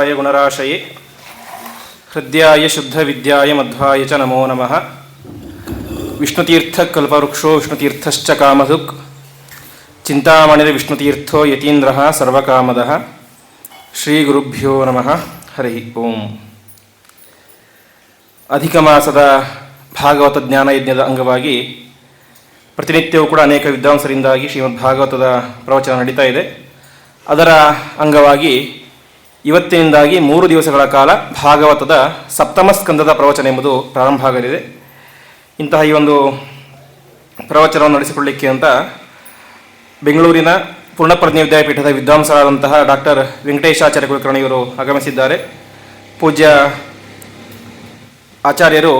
ಅನಂತಾಯ ಗುಣರಾಶಯೇ ಹೃದಯಾಯ ಶುದ್ಧವಿದ್ಯಾಯ ಮಧ್ವಾಯ ಚ ನಮೋ ನಮಃ. ವಿಷ್ಣುತೀರ್ಥ ಕಲ್ಪವೃಕ್ಷೋ ವಿಷ್ಣುತೀರ್ಥಶ್ಚ ಕಾಮಧುಕ್ ಚಿಂತಾಮಣಿರ ವಿಷ್ಣುತೀರ್ಥೋ ಯತೀಂದ್ರಃ ಸರ್ವಕಾಮದಃ. ಶ್ರೀ ಗುರುಭ್ಯೋ ನಮಃ. ಹರಿ ಓಂ. ಅಧಿಕ ಮಾಸದ ಭಾಗವತ ಜ್ಞಾನ ಯಜ್ಞದ ಅಂಗವಾಗಿ ಪ್ರತಿನಿತ್ಯವೂ ಕೂಡ ಅನೇಕ ವಿದ್ವಾಂಸರಿಂದಾಗಿ ಶ್ರೀಮದ್ ಭಾಗವತದ ಪ್ರವಚನ ನಡೀತಾ ಇದೆ. ಅದರ ಅಂಗವಾಗಿ ಇವತ್ತಿನಿಂದಾಗಿ 3 ದಿವಸಗಳ ಕಾಲ ಭಾಗವತದ ಸಪ್ತಮ ಸ್ಕಂದದ ಪ್ರವಚನ ಎಂಬುದು ಪ್ರಾರಂಭ ಆಗಲಿದೆ. ಇಂತಹ ಈ ಒಂದು ಪ್ರವಚನವನ್ನು ನಡೆಸಿಕೊಳ್ಳಲಿಕ್ಕೆ ಅಂತ ಬೆಂಗಳೂರಿನ ಪೂರ್ಣಪ್ರಜ್ಞೆ ವಿದ್ಯಾಪೀಠದ ವಿದ್ವಾಂಸರಾದಂತಹ ಡಾಕ್ಟರ್ ವೆಂಕಟೇಶಾಚಾರ್ಯ ಕುಲಕರ್ಣಿಯವರು ಆಗಮಿಸಿದ್ದಾರೆ. ಪೂಜ್ಯ ಆಚಾರ್ಯರು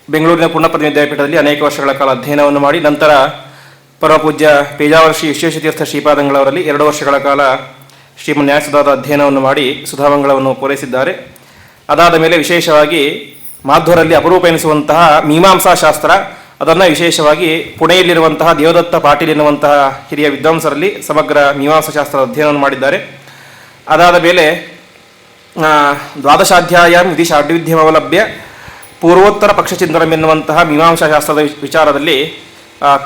ಬೆಂಗಳೂರಿನ ಪೂರ್ಣಪ್ರಜ್ಞೆ ವಿದ್ಯಾಪೀಠದಲ್ಲಿ ಅನೇಕ ವರ್ಷಗಳ ಕಾಲ ಅಧ್ಯಯನವನ್ನು ಮಾಡಿ ನಂತರ ಪರಮಪೂಜ್ಯ ಪೇಜಾವರ ಶ್ರೀ ವಿಶ್ವೇಶತೀರ್ಥ ಶ್ರೀಪಾದಂಗಳವರಲ್ಲಿ 2 ವರ್ಷಗಳ ಕಾಲ ಶ್ರೀಮನ್ ನ್ಯಾಯಸುಧಾದ ಅಧ್ಯಯನವನ್ನು ಮಾಡಿ ಸುಧಾಮಂಗಳವನ್ನು ಪೂರೈಸಿದ್ದಾರೆ. ಅದಾದ ಮೇಲೆ ವಿಶೇಷವಾಗಿ ಮಾಧ್ವರಲ್ಲಿ ಅಪರೂಪ ಎನಿಸುವಂತಹ ಮೀಮಾಂಸಾ ಶಾಸ್ತ್ರ, ಅದನ್ನು ವಿಶೇಷವಾಗಿ ಪುಣೆಯಲ್ಲಿರುವಂತಹ ದೇವದತ್ತ ಪಾಟೀಲ್ ಎನ್ನುವಂತಹ ಹಿರಿಯ ವಿದ್ವಾಂಸರಲ್ಲಿ ಸಮಗ್ರ ಮೀಮಾಂಸಾ ಶಾಸ್ತ್ರದ ಅಧ್ಯಯನವನ್ನು ಮಾಡಿದ್ದಾರೆ. ಅದಾದ ಮೇಲೆ ದ್ವಾದಶಾಧ್ಯಾಯ ವಿಧಿ ಷಾಡ್ವಿಧ್ಯಮವಲಭ್ಯ ಪೂರ್ವೋತ್ತರ ಪಕ್ಷಚಿಂತನಂ ಎನ್ನುವಂತಹ ಮೀಮಾಂಸಾ ಶಾಸ್ತ್ರದ ವಿಚಾರದಲ್ಲಿ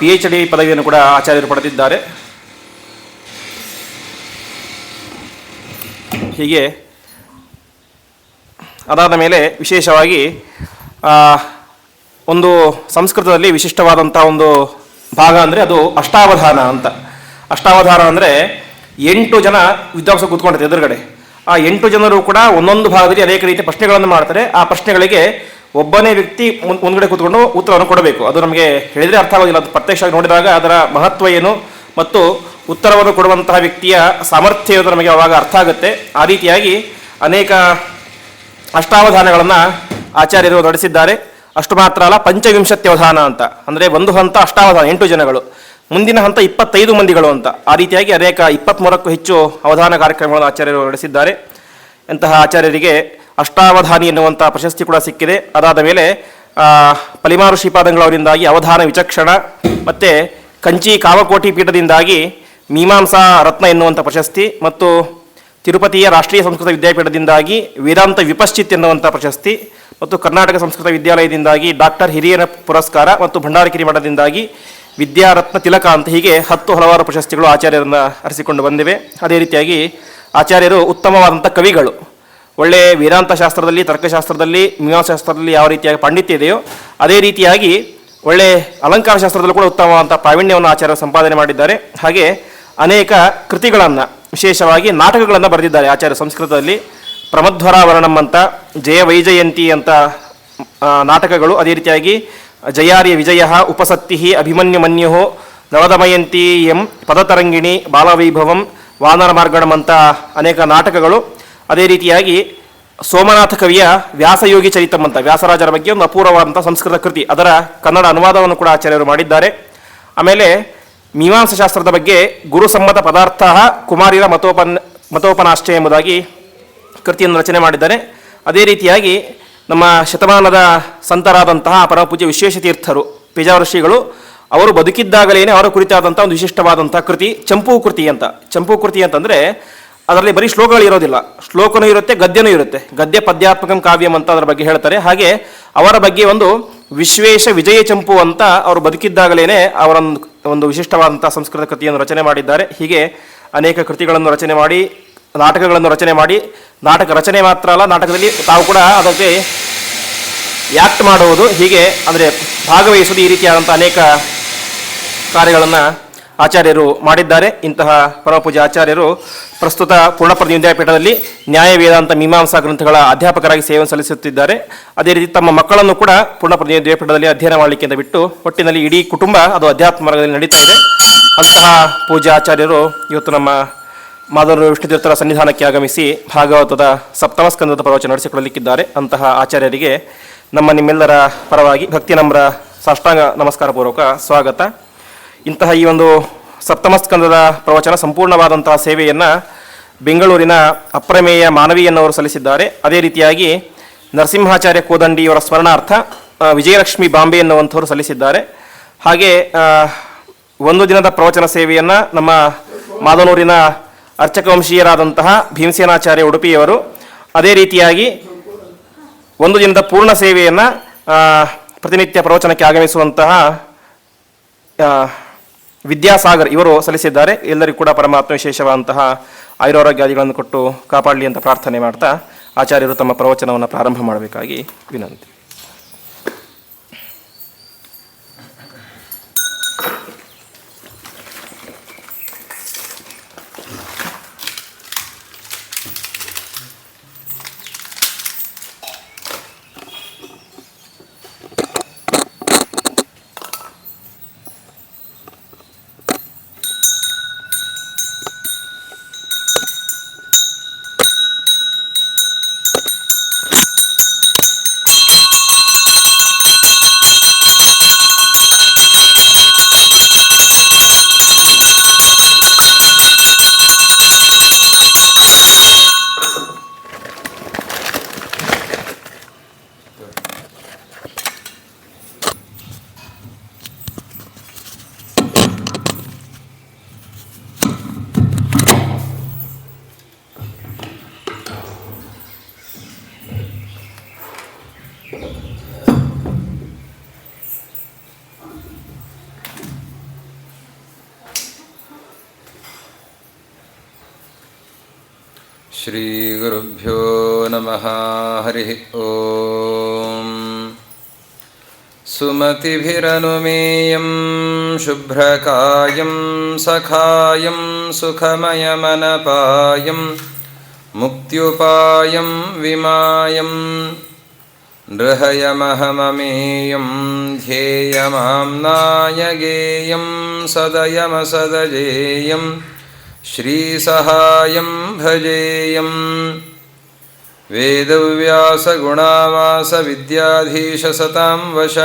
PhD ಪದವಿಯನ್ನು ಕೂಡ ಆಚಾರ್ಯರು ಪಡೆದಿದ್ದಾರೆ. ಹೀಗೆ ಅದಾದ ಮೇಲೆ ವಿಶೇಷವಾಗಿ ಒಂದು ಸಂಸ್ಕೃತದಲ್ಲಿ ವಿಶಿಷ್ಟವಾದಂಥ ಒಂದು ಭಾಗ ಅಂದರೆ ಅದು ಅಷ್ಟಾವಧಾನ ಅಂತ. ಅಷ್ಟಾವಧಾನ ಅಂದರೆ 8 ಜನ ವಿದ್ವಾಂಸರು ಕೂತ್ಕೊಂಡಿರ್ತಾರೆ ಎದುರುಗಡೆ. ಆ 8 ಜನರು ಕೂಡ ಒಂದೊಂದು ಭಾಗದಲ್ಲಿ ಅನೇಕ ರೀತಿಯ ಪ್ರಶ್ನೆಗಳನ್ನು ಮಾಡ್ತಾರೆ. ಆ ಪ್ರಶ್ನೆಗಳಿಗೆ ಒಬ್ಬನೇ ವ್ಯಕ್ತಿ ಮುಂದ್ಗಡೆ ಕೂತ್ಕೊಂಡು ಉತ್ತರವನ್ನು ಕೊಡಬೇಕು. ಅದು ನಮಗೆ ಹೇಳಿದರೆ ಅರ್ಥ ಆಗೋದಿಲ್ಲ. ಅದು ಪ್ರತ್ಯಕ್ಷವಾಗಿ ನೋಡಿದಾಗ ಅದರ ಮಹತ್ವ ಏನು ಮತ್ತು ಉತ್ತರವನ್ನು ಕೊಡುವಂತಹ ವ್ಯಕ್ತಿಯ ಸಾಮರ್ಥ್ಯ ಇರೋದು ನಮಗೆ ಅವಾಗ ಅರ್ಥ ಆಗುತ್ತೆ. ಆ ರೀತಿಯಾಗಿ ಅನೇಕ ಅಷ್ಟಾವಧಾನಗಳನ್ನು ಆಚಾರ್ಯರು ನಡೆಸಿದ್ದಾರೆ. ಅಷ್ಟು ಮಾತ್ರ ಅಲ್ಲ, ಪಂಚವಿಂಶತ್ಯವಧಾನ ಅಂತ ಅಂದರೆ ಒಂದು ಹಂತ ಅಷ್ಟಾವಧಾನ 8 ಜನಗಳು, ಮುಂದಿನ ಹಂತ 25 ಮಂದಿಗಳು ಅಂತ. ಆ ರೀತಿಯಾಗಿ ಅನೇಕ 23ಕ್ಕೂ ಹೆಚ್ಚು ಅವಧಾನ ಕಾರ್ಯಕ್ರಮಗಳನ್ನು ಆಚಾರ್ಯರು ನಡೆಸಿದ್ದಾರೆ. ಇಂತಹ ಆಚಾರ್ಯರಿಗೆ ಅಷ್ಟಾವಧಾನಿ ಎನ್ನುವಂಥ ಪ್ರಶಸ್ತಿ ಕೂಡ ಸಿಕ್ಕಿದೆ. ಅದಾದ ಮೇಲೆ ಪಲಿಮಾರು ಶ್ರೀಪಾದಂಗಳವರಿಂದಾಗಿ ಅವಧಾನ ವಿಚಕ್ಷಣ ಮತ್ತು ಕಂಚಿ ಕಾಮಕೋಟಿ ಪೀಠದಿಂದಾಗಿ ಮೀಮಾಂಸಾ ರತ್ನ ಎನ್ನುವಂಥ ಪ್ರಶಸ್ತಿ ಮತ್ತು ತಿರುಪತಿಯ ರಾಷ್ಟ್ರೀಯ ಸಂಸ್ಕೃತ ವಿದ್ಯಾಪೀಠದಿಂದಾಗಿ ವೇದಾಂತ ವಿಪಶ್ಚಿತ್ ಎನ್ನುವಂಥ ಪ್ರಶಸ್ತಿ ಮತ್ತು ಕರ್ನಾಟಕ ಸಂಸ್ಕೃತ ವಿದ್ಯಾಲಯದಿಂದಾಗಿ ಡಾಕ್ಟರ್ ಹಿರಿಯರ ಪುರಸ್ಕಾರ ಮತ್ತು ಭಂಡಾರಕಿರಿ ಮಠದಿಂದಾಗಿ ವಿದ್ಯಾರತ್ನ ತಿಲಕ ಅಂತ ಹೀಗೆ 10 ಹಲವಾರು ಪ್ರಶಸ್ತಿಗಳು ಆಚಾರ್ಯರನ್ನು ಅರಸಿಕೊಂಡು ಬಂದಿವೆ. ಅದೇ ರೀತಿಯಾಗಿ ಆಚಾರ್ಯರು ಉತ್ತಮವಾದಂಥ ಕವಿಗಳು. ಒಳ್ಳೆಯ ವೇದಾಂತ ಶಾಸ್ತ್ರದಲ್ಲಿ, ತರ್ಕಶಾಸ್ತ್ರದಲ್ಲಿ, ಮೀಮಾಂಸಾಶಾಸ್ತ್ರದಲ್ಲಿ ಯಾವ ರೀತಿಯಾಗಿ ಪಾಂಡಿತ್ಯ ಇದೆಯೋ ಅದೇ ರೀತಿಯಾಗಿ ಒಳ್ಳೆ ಅಲಂಕಾರ ಶಾಸ್ತ್ರದಲ್ಲೂ ಕೂಡ ಉತ್ತಮವಾದಂಥ ಪ್ರಾವೀಣ್ಯವನ್ನು ಆಚಾರ್ಯರು ಸಂಪಾದನೆ ಮಾಡಿದ್ದಾರೆ. ಹಾಗೆ ಅನೇಕ ಕೃತಿಗಳನ್ನು, ವಿಶೇಷವಾಗಿ ನಾಟಕಗಳನ್ನು ಬರೆದಿದ್ದಾರೆ ಆಚಾರ್ಯ. ಸಂಸ್ಕೃತದಲ್ಲಿ ಪ್ರಮಧ್ವರಾವರಣಂ ಅಂತ, ಜಯ ವೈಜಯಂತಿ ಅಂತ ನಾಟಕಗಳು, ಅದೇ ರೀತಿಯಾಗಿ ಜಯಾರ್ಯ ವಿಜಯ, ಉಪಸತ್ತಿ, ಅಭಿಮನ್ಯು ಮನ್ಯು, ನವದಮಯಂತಿ ಎಂ, ಪದತರಂಗಿಣಿ, ಬಾಲವೈಭವಂ, ವಾನರ ಮಾರ್ಗಣಂ ಅಂತ ಅನೇಕ ನಾಟಕಗಳು. ಅದೇ ರೀತಿಯಾಗಿ ಸೋಮನಾಥ ಕವಿಯ ವ್ಯಾಸಯೋಗಿ ಚರಿತಂ ಅಂತ ವ್ಯಾಸರಾಜರ ಬಗ್ಗೆ ಒಂದು ಅಪೂರ್ವವಾದಂಥ ಸಂಸ್ಕೃತ ಕೃತಿ, ಅದರ ಕನ್ನಡ ಅನುವಾದವನ್ನು ಕೂಡ ಆಚಾರ್ಯರು ಮಾಡಿದ್ದಾರೆ. ಆಮೇಲೆ ಮೀಮಾಂಸಾ ಶಾಸ್ತ್ರದ ಬಗ್ಗೆ ಗುರುಸಮ್ಮತ ಪದಾರ್ಥ ಕುಮಾರಿರ ಮತೋಪನಾಶ್ಚಯ ಎಂಬುದಾಗಿ ಕೃತಿಯನ್ನು ರಚನೆ ಮಾಡಿದ್ದಾರೆ. ಅದೇ ರೀತಿಯಾಗಿ ನಮ್ಮ ಶತಮಾನದ ಸಂತರಾದಂತಹ ಪರಮಪೂಜ್ಯ ವಿಶ್ವೇಶತೀರ್ಥರು ಪೇಜಾವರ ಶ್ರೀಗಳು ಅವರು ಬದುಕಿದ್ದಾಗಲೇ ಅವರ ಕುರಿತಾದಂಥ ಒಂದು ವಿಶಿಷ್ಟವಾದಂಥ ಕೃತಿ ಚಂಪೂ ಕೃತಿ ಅಂತ. ಚಂಪೂ ಕೃತಿ ಅಂತಂದರೆ ಅದರಲ್ಲಿ ಬರೀ ಶ್ಲೋಕಗಳು ಇರೋದಿಲ್ಲ, ಶ್ಲೋಕನೂ ಇರುತ್ತೆ, ಗದ್ಯನೂ ಇರುತ್ತೆ. ಗದ್ಯ ಪದ್ಯಾತ್ಮಕಂ ಕಾವ್ಯಂ ಅಂತ ಅದರ ಬಗ್ಗೆ ಹೇಳ್ತಾರೆ. ಹಾಗೆ ಅವರ ಬಗ್ಗೆ ಒಂದು ವಿಶ್ವೇಶ ವಿಜಯ ಚಂಪು ಅಂತ ಅವರು ಬದುಕಿದ್ದಾಗಲೇ ಅವರೊಂದು ವಿಶಿಷ್ಟವಾದಂಥ ಸಂಸ್ಕೃತ ಕೃತಿಯನ್ನು ರಚನೆ ಮಾಡಿದ್ದಾರೆ. ಹೀಗೆ ಅನೇಕ ಕೃತಿಗಳನ್ನು ರಚನೆ ಮಾಡಿ, ನಾಟಕಗಳನ್ನು ರಚನೆ ಮಾಡಿ, ನಾಟಕ ರಚನೆ ಮಾತ್ರ ಅಲ್ಲ, ನಾಟಕದಲ್ಲಿ ತಾವು ಕೂಡ ಅದಕ್ಕೆ ಆ್ಯಕ್ಟ್ ಮಾಡುವುದು, ಹೀಗೆ ಅಂದರೆ ಭಾಗವಹಿಸುವುದು, ಈ ರೀತಿಯಾದಂಥ ಅನೇಕ ಕಾರ್ಯಗಳನ್ನು ಆಚಾರ್ಯರು ಮಾಡಿದ್ದಾರೆ. ಇಂತಹ ಪರಮಪೂಜ್ಯ ಆಚಾರ್ಯರು ಪ್ರಸ್ತುತ ಪೂರ್ಣಪ್ರಜ್ಞೆ ವಿದ್ಯಾಪೀಠದಲ್ಲಿ ನ್ಯಾಯ ವೇದಾಂತ ಮೀಮಾಂಸಾ ಗ್ರಂಥಗಳ ಅಧ್ಯಾಪಕರಾಗಿ ಸೇವೆ ಸಲ್ಲಿಸುತ್ತಿದ್ದಾರೆ. ಅದೇ ರೀತಿ ತಮ್ಮ ಮಕ್ಕಳನ್ನು ಕೂಡ ಪೂರ್ಣಪ್ರಜ್ಞೆ ವಿದ್ಯಾಪೀಠದಲ್ಲಿ ಅಧ್ಯಯನ ಮಾಡಲಿಕ್ಕೆ ಅಂತ ಬಿಟ್ಟು ಒಟ್ಟಿನಲ್ಲಿ ಇಡೀ ಕುಟುಂಬ ಅದು ಅಧ್ಯಾತ್ಮ ಮಾರ್ಗದಲ್ಲಿ ನಡೀತಾ ಇದೆ. ಅಂತಹ ಪೂಜ್ಯ ಆಚಾರ್ಯರು ಇವತ್ತು ನಮ್ಮ ಮಾಧವ ವಿಷ್ಣುತೀರ್ಥರ ಸನ್ನಿಧಾನಕ್ಕೆ ಆಗಮಿಸಿ ಭಾಗವತದ ಸಪ್ತಮ ಸ್ಕಂದದ ಪ್ರವಚನ ನಡೆಸಿಕೊಳ್ಳಲಿಕ್ಕಿದ್ದಾರೆ. ಅಂತಹ ಆಚಾರ್ಯರಿಗೆ ನಿಮ್ಮೆಲ್ಲರ ಪರವಾಗಿ ಭಕ್ತಿ ನಮ್ರ ಸಾಷ್ಟಾಂಗ ನಮಸ್ಕಾರ ಪೂರ್ವಕ ಸ್ವಾಗತ. ಇಂತಹ ಈ ಒಂದು ಸಪ್ತಮ ಸ್ಕಂದದ ಪ್ರವಚನ ಸಂಪೂರ್ಣವಾದಂತಹ ಸೇವೆಯನ್ನು ಬೆಂಗಳೂರಿನ ಅಪ್ರಮೇಯ ಮಾನವೀಯನ್ನವರು ಸಲ್ಲಿಸಿದ್ದಾರೆ. ಅದೇ ರೀತಿಯಾಗಿ ನರಸಿಂಹಾಚಾರ್ಯ ಕೋದಂಡಿಯವರ ಸ್ಮರಣಾರ್ಥ ವಿಜಯಲಕ್ಷ್ಮಿ ಬಾಂಬೆ ಎನ್ನುವಂಥವರು ಸಲ್ಲಿಸಿದ್ದಾರೆ. ಹಾಗೆ ಒಂದು ದಿನದ ಪ್ರವಚನ ಸೇವೆಯನ್ನು ನಮ್ಮ ಮಾದನೂರಿನ ಅರ್ಚಕ ವಂಶೀಯರಾದಂತಹ ಭೀಮಸೇನಾಚಾರ್ಯ ಉಡುಪಿಯವರು ಅದೇ ರೀತಿಯಾಗಿ ಒಂದು ದಿನದ ಪೂರ್ಣ ಸೇವೆಯನ್ನು ಪ್ರತಿನಿತ್ಯ ಪ್ರವಚನಕ್ಕೆ ಆಗಮಿಸುವಂತಹ ವಿದ್ಯಾಸಾಗರ್ ಇವರು ಸಲ್ಲಿಸಿದ್ದಾರೆ. ಎಲ್ಲರಿಗೂ ಕೂಡ ಪರಮಾತ್ಮ ವಿಶೇಷವಾದಂತಹ ಆಯುರಾರೋಗ್ಯಾದಿಗಳನ್ನು ಕೊಟ್ಟು ಕಾಪಾಡಲಿ ಅಂತ ಪ್ರಾರ್ಥನೆ ಮಾಡ್ತಾ ಆಚಾರ್ಯರು ತಮ್ಮ ಪ್ರವಚನವನ್ನು ಪ್ರಾರಂಭ ಮಾಡಬೇಕಾಗಿ ವಿನಂತಿ. ಶ್ರೀಗುರುಭ್ಯೋ ನಮಃ. ಹರಿ ಓಂ. ಸುಮತಿಭಿರನುಮೇಯಂ ಶುಭ್ರಕಾಯಂ ಸಖಾಯಂ ಸುಖಮಯಮನಪಾಯಂ ಮುಕ್ತ್ಯುಪಾಯಂ ವಿಮಾಯಂ ನೃಹಯಮಹಮಮೇಯಂ ಧ್ಯೇಯಮಾಮ್ನಾಯಗೇಯಂ ಸದಯಮಸದಜೇಯಂ ಶ್ರೀಸಹಾಯಂ ಭಜೇಯಂ. ವೇದವ್ಯಾಸಗುಣಾವಾಸವಿದ್ಯಾಧೀಶಸತಾಂ ವಶ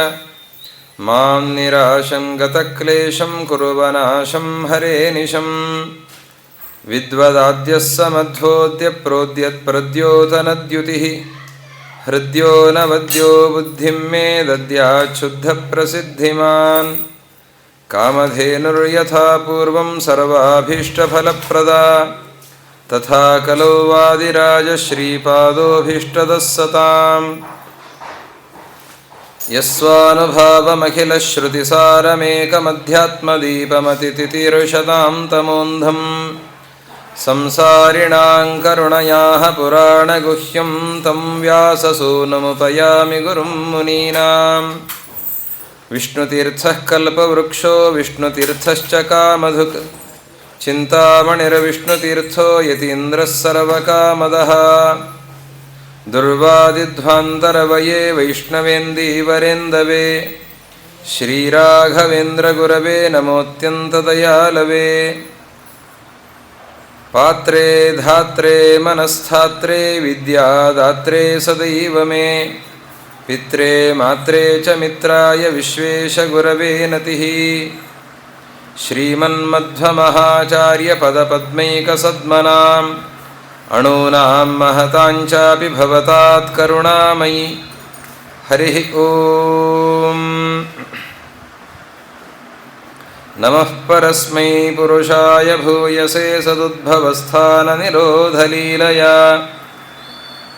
ಮಾಂ ನಿರಾಶಂ ಗತಕ್ಲೇಶಂ ಕುರುವನಾಶಂ ಹರೇ ನಿಶಂ. ವಿದ್ವದಾದ್ಯಃ ಸಮಧ್ವೋದ್ಯ ಪ್ರೋದ್ಯತ್ಪ್ರದ್ಯೋತನದ್ಯುತಿಃ ಹೃದ್ಯೋ ನವದ್ಯೋ ಬುದ್ಧಿಂ ಮೇ ದದ್ಯಾಚ್ಛುದ್ಧಪ್ರಸಿದ್ಧಿಮಾನ್. ಕಾಮಧೇನುರ್ಯಥಾ ಪೂರ್ವಂ ಸರ್ವಾಭೀಷ್ಟಫಲಪ್ರದಾ ತಥಾ ಕಲೌ ವಾದಿರಾಜಶ್ರೀಪಾದೋಭೀಷ್ಟದಃ ಸತಾಂ. ಯಸ್ವಾನುಭಾವಮಖಿಲಶ್ರುತಿಸಾರಮೇಕಮಧ್ಯಾತ್ಮದೀಪಮತಿತಿತೀರ್ಷತಾಂ ತಮೋಂಧಂ ಸಂಸಾರಿಣಾಂ ಕರುಣಯಾಃ ಪುರಾಣಗುಹ್ಯಂ ತಂ ವ್ಯಾಸಸೂನುಮುಪಯಾಮಿ ಗುರುಂ ಮುನೀನಾಂ. ವಿಷ್ಣುತೀರ್ಥಃ ಕಲ್ಪವೃಕ್ಷೋ ವಿಷ್ಣುತೀರ್ಥಶ್ಚ ಕಾಮಧುಕ್ ಚಿಂತಾಮಣಿರ್ವಿಷ್ಣುತೀರ್ಥೋ ಯತೀಂದ್ರಃ ಸರ್ವಕಾಮದಃ. ದುರ್ವಾದಿಧ್ವಾಂತರವಯೇ ವೈಷ್ಣವೇಂದೀವರೇಂದವೇ ಶ್ರೀರಾಘವೇಂದ್ರಗುರವೇ ನಮೋऽತ್ಯಂತದಯಾಲವೇ. ಪಾತ್ರೇ ಧಾತ್ರೇ ಮನಸ್ಥಾತ್ರೇ ವಿದ್ಯಾದಾತ್ರೇ ಸದೈವ ಮೇ ಪಿತ್ರೇ ಮಾತ್ರೇ ಚ ಮಿತ್ರಾಯ ವಿಶ್ವೇಶಗುರವೇ ನತಿಃ. ಶ್ರೀಮನ್ಮಧ್ವಮಹಾಚಾರ್ಯಪದಪದ್ಮೈಕಸದ್ಮನಾಂ ಅಣೂನಾಂ ಮಹತಾಂಚಾಪಿ ಭವತಾತ್ ಕರುಣಾಮಯಿ. ಹರಿ ಓಂ. ನಮಃ ಪರಸ್ಮೈ ಪುರುಷಾಯ ಭೂಯಸೇ ಸದುದ್ಭವಸ್ಥಾನನಿರೋಧಲೀಲಯಾ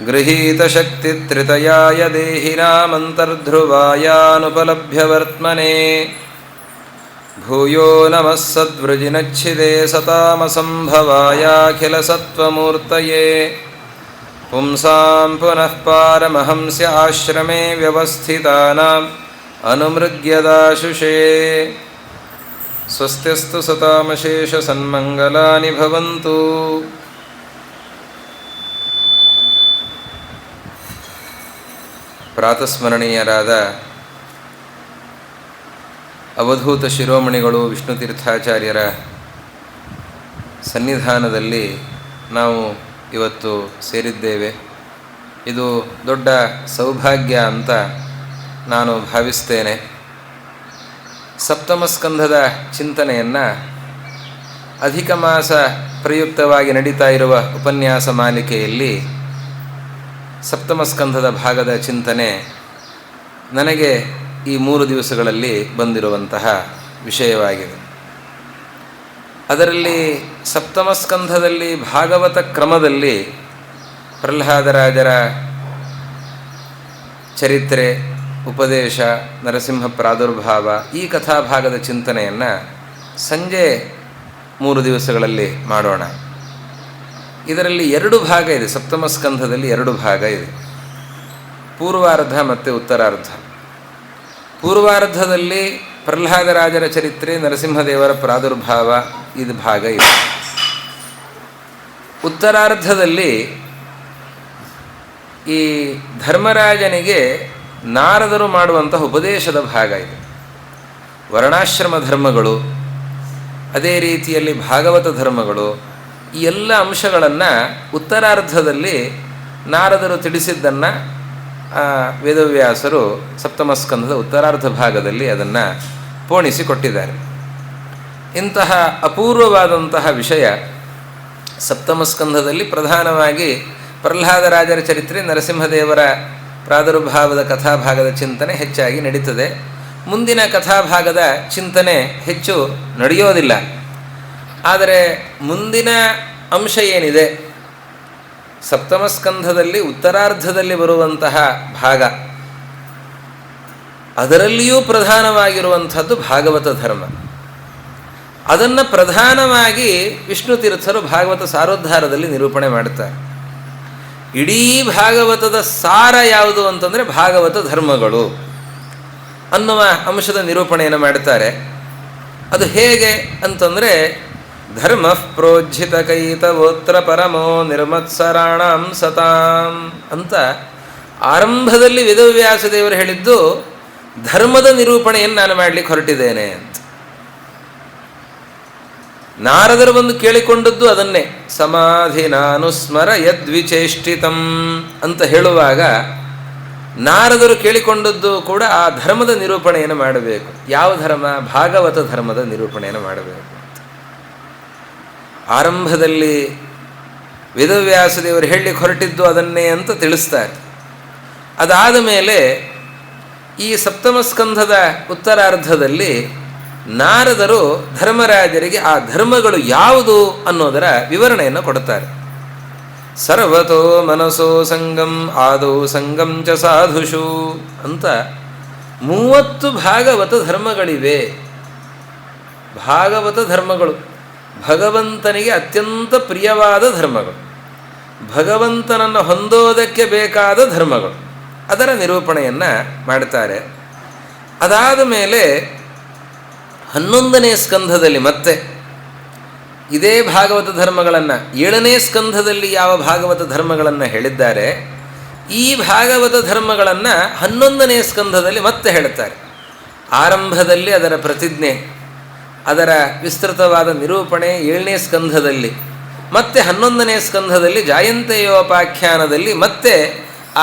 ಗೃಹೀತಶಕ್ತಿತ್ರಿತಯಾಯ ದೇಹಿನಾಮಂತರ್ಧ್ರುವಾಯಾನುಪಲಭ್ಯವರ್ತ್ಮನೆ. ಭೂಯೋ ನಮಃ ಸದ್ವೃಜಿನಚ್ಛಿದೆ ಸತಾಮಸಂಭವಾಯಾಖಿಲಸತ್ವಮೂರ್ತಯೇ. ಪುಂಸಾಂ ಪುನಃ ಪಾರಮಹಂಸ್ಯ ಆಶ್ರಮೇ ವ್ಯವಸ್ಥಿತಾನಾಂ ಅನುಮೃಗ್ಯದಾಶುಷೇ. ಸ್ವಸ್ತ್ಯಸ್ತು ಸತಾಮಶೇಷ ಸನ್ಮಂಗಲಾನಿ ಭವಂತು. ಪ್ರಾತಸ್ಮರಣೀಯರಾದ ಅವಧೂತ ಶಿರೋಮಣಿಗಳು ವಿಷ್ಣುತೀರ್ಥಾಚಾರ್ಯರ ಸನ್ನಿಧಾನದಲ್ಲಿ ನಾವು ಇವತ್ತು ಸೇರಿದ್ದೇವೆ. ಇದು ದೊಡ್ಡ ಸೌಭಾಗ್ಯ ಅಂತ ನಾನು ಭಾವಿಸ್ತೇನೆ. ಸಪ್ತಮ ಸ್ಕಂಧದ ಚಿಂತನೆಯನ್ನು ಅಧಿಕ ಮಾಸ ಪ್ರಯುಕ್ತವಾಗಿ ನಡೀತಾ ಇರುವ ಉಪನ್ಯಾಸ ಮಾಲಿಕೆಯಲ್ಲಿ ಸಪ್ತಮ ಸ್ಕಂಧದ ಭಾಗದ ಚಿಂತನೆ ನನಗೆ ಈ 3 ದಿವಸಗಳಲ್ಲಿ ಬಂದಿರುವಂತಹ ವಿಷಯವಾಗಿದೆ. ಅದರಲ್ಲಿ ಸಪ್ತಮ ಸ್ಕಂಧದಲ್ಲಿ ಭಾಗವತ ಕ್ರಮದಲ್ಲಿ ಪ್ರಹ್ಲಾದರಾಜರ ಚರಿತ್ರೆ, ಉಪದೇಶ, ನರಸಿಂಹ ಪ್ರಾದುರ್ಭಾವ ಈ ಕಥಾಭಾಗದ ಚಿಂತನೆಯನ್ನು ಸಂಜೆ 3 ದಿವಸಗಳಲ್ಲಿ ಮಾಡೋಣ. ಇದರಲ್ಲಿ 2 ಭಾಗ ಇದೆ. ಸಪ್ತಮ ಸ್ಕಂಧದಲ್ಲಿ 2 ಭಾಗ ಇದೆ, ಪೂರ್ವಾರ್ಧ ಮತ್ತು ಉತ್ತರಾರ್ಧ. ಪೂರ್ವಾರ್ಧದಲ್ಲಿ ಪ್ರಹ್ಲಾದರಾಜರ ಚರಿತ್ರೆ, ನರಸಿಂಹದೇವರ ಪ್ರಾದುರ್ಭಾವ ಇದು ಭಾಗ ಇದೆ. ಉತ್ತರಾರ್ಧದಲ್ಲಿ ಈ ಧರ್ಮರಾಜನಿಗೆ ನಾರದರು ಮಾಡುವಂತಹ ಉಪದೇಶದ ಭಾಗ ಇದೆ. ವರ್ಣಾಶ್ರಮ ಧರ್ಮಗಳು, ಅದೇ ರೀತಿಯಲ್ಲಿ ಭಾಗವತ ಧರ್ಮಗಳು, ಈ ಎಲ್ಲ ಅಂಶಗಳನ್ನು ಉತ್ತರಾರ್ಧದಲ್ಲಿ ನಾರದರು ತಿಳಿಸಿದ್ದನ್ನು ವೇದವ್ಯಾಸರು ಸಪ್ತಮಸ್ಕಂಧದ ಉತ್ತರಾರ್ಧ ಭಾಗದಲ್ಲಿ ಅದನ್ನು ಪೋಣಿಸಿಕೊಟ್ಟಿದ್ದಾರೆ. ಇಂತಹ ಅಪೂರ್ವವಾದಂತಹ ವಿಷಯ ಸಪ್ತಮಸ್ಕಂಧದಲ್ಲಿ ಪ್ರಧಾನವಾಗಿ ಪ್ರಹ್ಲಾದರಾಜರ ಚರಿತ್ರೆ, ನರಸಿಂಹದೇವರ ಪ್ರಾದುರ್ಭಾವದ ಕಥಾಭಾಗದ ಚಿಂತನೆ ಹೆಚ್ಚಾಗಿ ನಡೀತದೆ. ಮುಂದಿನ ಕಥಾಭಾಗದ ಚಿಂತನೆ ಹೆಚ್ಚು ನಡೆಯೋದಿಲ್ಲ. ಆದರೆ ಮುಂದಿನ ಅಂಶ ಏನಿದೆ, ಸಪ್ತಮಸ್ಕಂಧದಲ್ಲಿ ಉತ್ತರಾರ್ಧದಲ್ಲಿ ಬರುವಂತಹ ಭಾಗ, ಅದರಲ್ಲಿಯೂ ಪ್ರಧಾನವಾಗಿರುವಂಥದ್ದು ಭಾಗವತ ಧರ್ಮ. ಅದನ್ನು ಪ್ರಧಾನವಾಗಿ ವಿಷ್ಣು ತೀರ್ಥರು ಭಾಗವತ ಸಾರೋದ್ಧಾರದಲ್ಲಿ ನಿರೂಪಣೆ ಮಾಡ್ತಾರೆ. ಇಡೀ ಭಾಗವತದ ಸಾರ ಯಾವುದು ಅಂತಂದರೆ ಭಾಗವತ ಧರ್ಮಗಳು ಅನ್ನುವ ಅಂಶದ ನಿರೂಪಣೆಯನ್ನು ಮಾಡ್ತಾರೆ. ಅದು ಹೇಗೆ ಅಂತಂದರೆ, ಧರ್ಮ ಪ್ರೋಜ್ಜಿತ ಕೈತವೋತ್ರ ಪರಮೋ ನಿರ್ಮತ್ಸರಾಣಂ ಸತಾಂ ಅಂತ ಆರಂಭದಲ್ಲಿ ವೇದವ್ಯಾಸದೇವರು ಹೇಳಿದ್ದು ಧರ್ಮದ ನಿರೂಪಣೆಯನ್ನು ನಾನು ಮಾಡಲಿಕ್ಕೆ ಹೊರಟಿದ್ದೇನೆ ಅಂತ. ನಾರದರು ಬಂದು ಕೇಳಿಕೊಂಡದ್ದು ಅದನ್ನೇ, ಸಮಾಧಿ ನಾನು ಸ್ಮರ ಯದ್ವಿಚೇಷ್ಟಿತಂ ಅಂತ ಹೇಳುವಾಗ ನಾರದರು ಕೇಳಿಕೊಂಡದ್ದು ಕೂಡ ಆ ಧರ್ಮದ ನಿರೂಪಣೆಯನ್ನು ಮಾಡಬೇಕು. ಯಾವ ಧರ್ಮ? ಭಾಗವತ ಧರ್ಮದ ನಿರೂಪಣೆಯನ್ನು ಮಾಡಬೇಕು. ಆರಂಭದಲ್ಲಿ ವೇದವ್ಯಾಸದೇವರು ಹೇಳಲಿಕ್ಕೆ ಹೊರಟಿದ್ದು ಅದನ್ನೇ ಅಂತ ತಿಳಿಸ್ತಾರೆ. ಅದಾದ ಮೇಲೆ ಈ ಸಪ್ತಮಸ್ಕಂಧದ ಉತ್ತರಾರ್ಧದಲ್ಲಿ ನಾರದರು ಧರ್ಮರಾಜರಿಗೆ ಆ ಧರ್ಮಗಳು ಯಾವುದು ಅನ್ನೋದರ ವಿವರಣೆಯನ್ನು ಕೊಡುತ್ತಾರೆ. ಸರ್ವತೋ ಮನಸೋ ಸಂಗಂ ಆದೌ ಸಂಗಂ ಚ ಸಾಧುಷು ಅಂತ 30 ಭಾಗವತ ಧರ್ಮಗಳಿವೆ. ಭಾಗವತ ಧರ್ಮಗಳು ಭಗವಂತನಿಗೆ ಅತ್ಯಂತ ಪ್ರಿಯವಾದ ಧರ್ಮಗಳು, ಭಗವಂತನನ್ನು ಹೊಂದೋದಕ್ಕೆ ಬೇಕಾದ ಧರ್ಮಗಳು, ಅದರ ನಿರೂಪಣೆಯನ್ನು ಮಾಡ್ತಾರೆ. ಅದಾದ ಮೇಲೆ 11ನೇ ಸ್ಕಂಧದಲ್ಲಿ ಮತ್ತೆ ಇದೇ ಭಾಗವತ ಧರ್ಮಗಳನ್ನು, 7ನೇ ಸ್ಕಂಧದಲ್ಲಿ ಯಾವ ಭಾಗವತ ಧರ್ಮಗಳನ್ನು ಹೇಳಿದ್ದಾರೆ, ಈ ಭಾಗವತ ಧರ್ಮಗಳನ್ನು 11ನೇ ಸ್ಕಂಧದಲ್ಲಿ ಮತ್ತೆ ಹೇಳ್ತಾರೆ. ಆರಂಭದಲ್ಲಿ ಅದರ ಪ್ರತಿಜ್ಞೆ, ಅದರ ವಿಸ್ತೃತವಾದ ನಿರೂಪಣೆ 7ನೇ ಸ್ಕಂಧದಲ್ಲಿ, ಮತ್ತೆ 11ನೇ ಸ್ಕಂಧದಲ್ಲಿ ಜಾಯಂತೆಯೋಪಾಖ್ಯಾನದಲ್ಲಿ ಮತ್ತೆ